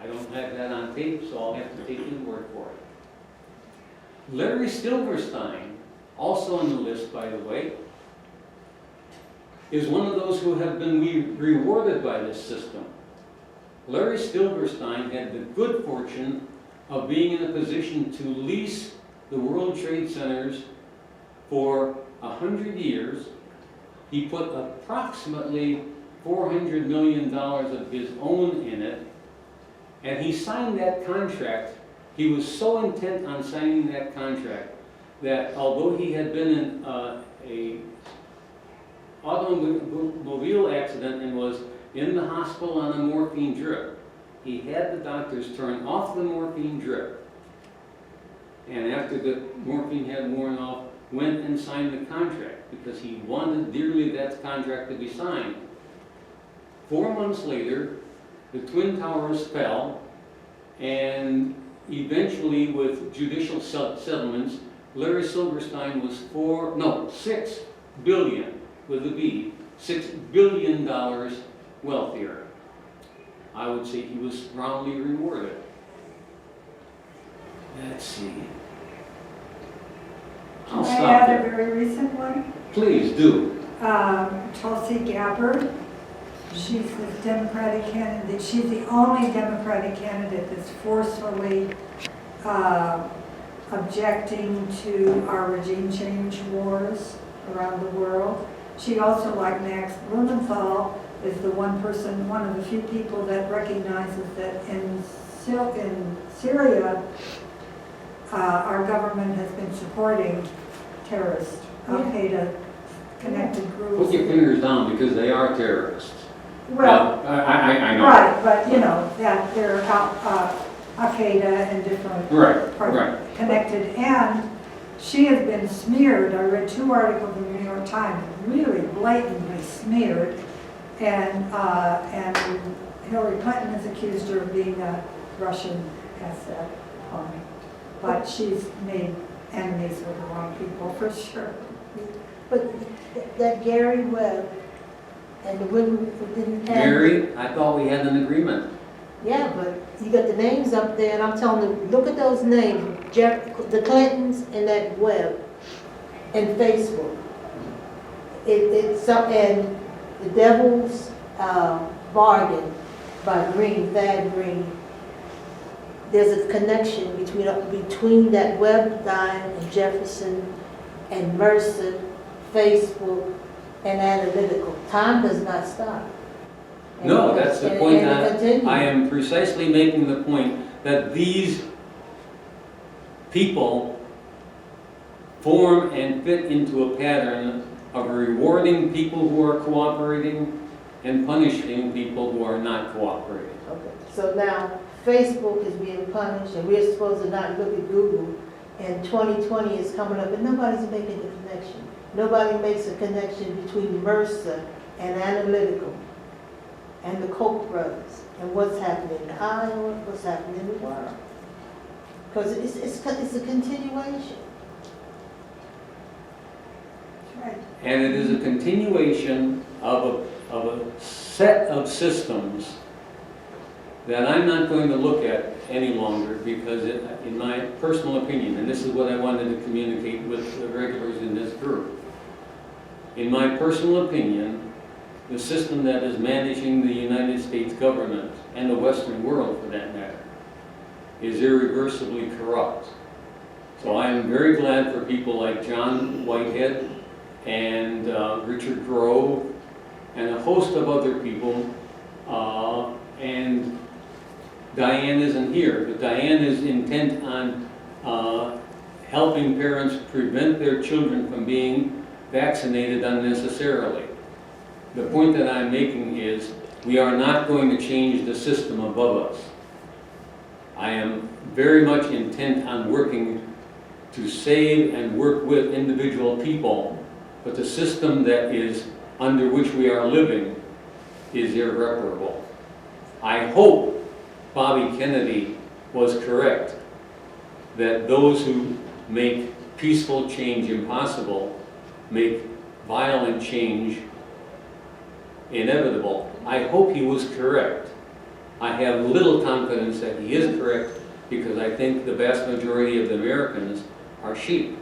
S13: I I don't have that on tape, so I'll have to take his word for it. Larry Silverstein, also on the list, by the way, is one of those who have been rewarded by this system. Larry Silverstein had the good fortune of being in a position to lease the World Trade Centers for 100 years. He put approximately $400 million of his own in it, and he signed that contract. He was so intent on signing that contract that although he had been in a automobile accident and was in the hospital on a morphine drip, he had the doctors turn off the morphine drip, and after the morphine had worn off, went and signed the contract because he wanted dearly that contract to be signed. 4 months later, the Twin Towers fell, and eventually with judicial settlements, Larry Silverstein was $6 billion, with a B, $6 billion wealthier. I would say he was roundly rewarded. Let's see. I'll
S2: Can I
S13: stop
S2: add
S13: there.
S2: a very recent one?
S13: Please do.
S2: Tulsi Gabbard. She's the Democratic candidate. She's the only Democratic candidate that's forcefully objecting to our regime change wars around the world. She also, like Max Blumenthal, is the one of the few people that recognizes that in Syria, our government has been supporting terrorist, Al-Qaeda connected groups.
S13: Put your fingers down because they are terrorists.
S2: Well,
S13: I know.
S2: right, but you know, that they're Al-Qaeda and different
S13: Right.
S2: connected, and she has been smeared. I read 2 articles in the New York Times, really blatantly smeared, and Hillary Clinton has accused her of being a Russian asset pony. But she's made enemies with the wrong people, for sure.
S14: But that Gary Webb and the women who didn't have...
S13: Mary, I thought we had an agreement.
S14: Yeah, but you got the names up there, and I'm telling them, look at those names, the Clintons and that Webb, and Facebook. And the Devil's Bargain by Thad Green. There's a connection between that Webb guy and Jefferson and Mercer, Facebook, and Analytical. Time does not stop.
S13: No, that's the point. I am precisely making the point that these people form and fit into a pattern of rewarding people who are cooperating and punishing people who are not cooperating.
S14: Okay. So now Facebook is being punished, and we're supposed to not look at Google, and 2020 is coming up, and nobody's making the connection. Nobody makes a connection between Mercer and Analytical and the Koch brothers and what's happening in Iowa, what's happening in the world. Because it's a continuation. Right.
S13: And it is a continuation of a set of systems that I'm not going to look at any longer because in my personal opinion, and this is what I wanted to communicate with the regulars in this group, in my personal opinion, the system that is managing the United States government and the Western world for that matter is irreversibly corrupt. So I am very glad for people like John Whitehead and Richard Grove and a host of other people, and Diane isn't here, but Diane is intent on helping parents prevent their children from being vaccinated unnecessarily. The point that I'm making is we are not going to change the system above us. I am very much intent on working to save and work with individual people, but the system that is under which we are living is irreparable. I hope Bobby Kennedy was correct that those who make peaceful change impossible make violent change inevitable. I hope he was correct. I have little confidence that he is correct because I think the vast majority of the Americans are sheep.